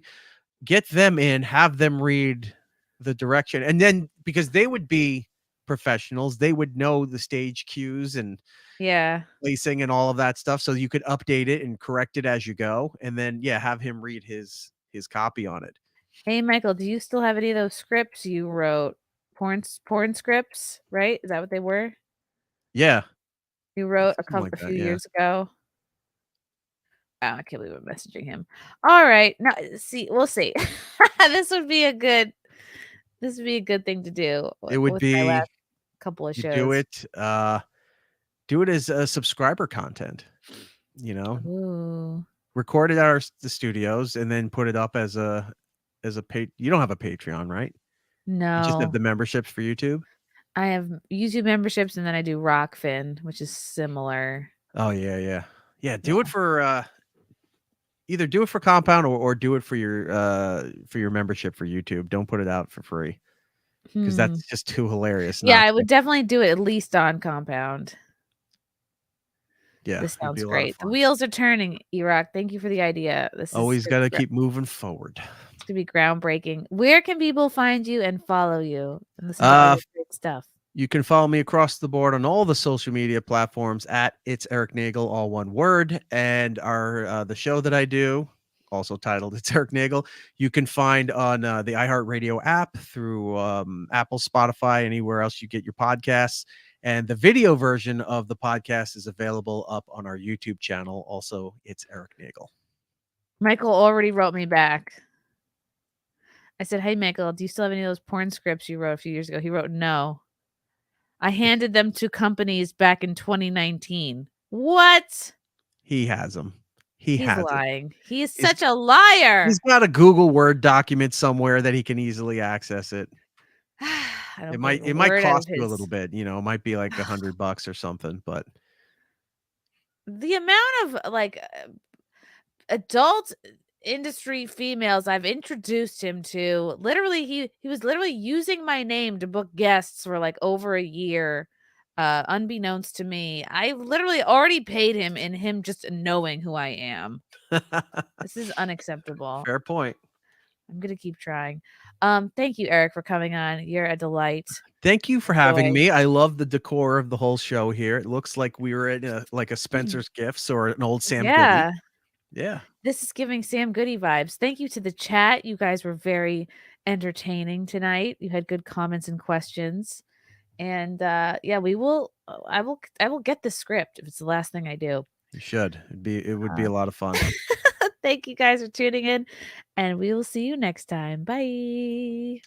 get them in, have them read the direction, and then because they would be professionals, they would know the stage cues and Yeah. placing and all of that stuff, so you could update it and correct it as you go, and then have him read his copy on it. Hey, Michael, do you still have any of those scripts you wrote? Porn scripts, right? Is that what they were? Yeah, You wrote something a like few that, years ago. Oh, I can't believe I'm messaging him. All right. Now, see, we'll see. This would be a good thing to do it would with my be. last couple of You shows. do it as a subscriber content, Ooh. record it at the studios and then put it up as a you don't have a Patreon, right? You just have No. the memberships for YouTube. I have YouTube memberships and then I do Rockfin, which is similar. Oh yeah. Do it for either do it for Compound or do it for your membership for YouTube. Don't put it out for free because that's just too hilarious. Yeah, I would definitely do it at least on Compound. Yeah, This it'd be sounds a lot of great. The fun. wheels are turning, Erock. Thank you for the idea. This Always is got to keep moving forward. It's gonna be groundbreaking. Where can people find you and follow you and listen to all your great stuff? You can follow me across the board on all the social media platforms at It's Erik Nagel, all one word. And the show that I do, also titled It's Erik Nagel, you can find on the iHeartRadio app through Apple, Spotify, anywhere else you get your podcasts. And the video version of the podcast is available up on our YouTube channel. Also, It's Erik Nagel. Michael already wrote me back. I said, hey, Michael, do you still have any of those porn scripts you wrote a few years ago? He wrote, no. I handed them to companies back in 2019. What? He has them. He's lying. He is such a liar. He's got a Google Word document somewhere that he can easily access it. It might cost you a little bit, it might be like $100 or something, but the amount of like adult industry females I've introduced him to, literally he was literally using my name to book guests for like over a year, unbeknownst to me. I literally already paid him in him just knowing who I am. This is unacceptable. Fair point. I'm gonna keep trying. Thank you, Erik, for coming on. You're a delight. Thank you for having Boy. me. I love the decor of the whole show here. It looks like we were at a Spencer's Gifts or an old Sam Goody. Yeah. Yeah. This is giving Sam Goody vibes. Thank you to the chat. You guys were very entertaining tonight. You had good comments and questions. And yeah, we will I will get the script if it's the last thing I do. You should. It would be a lot of fun. Thank you guys for tuning in, and we will see you next time. Bye.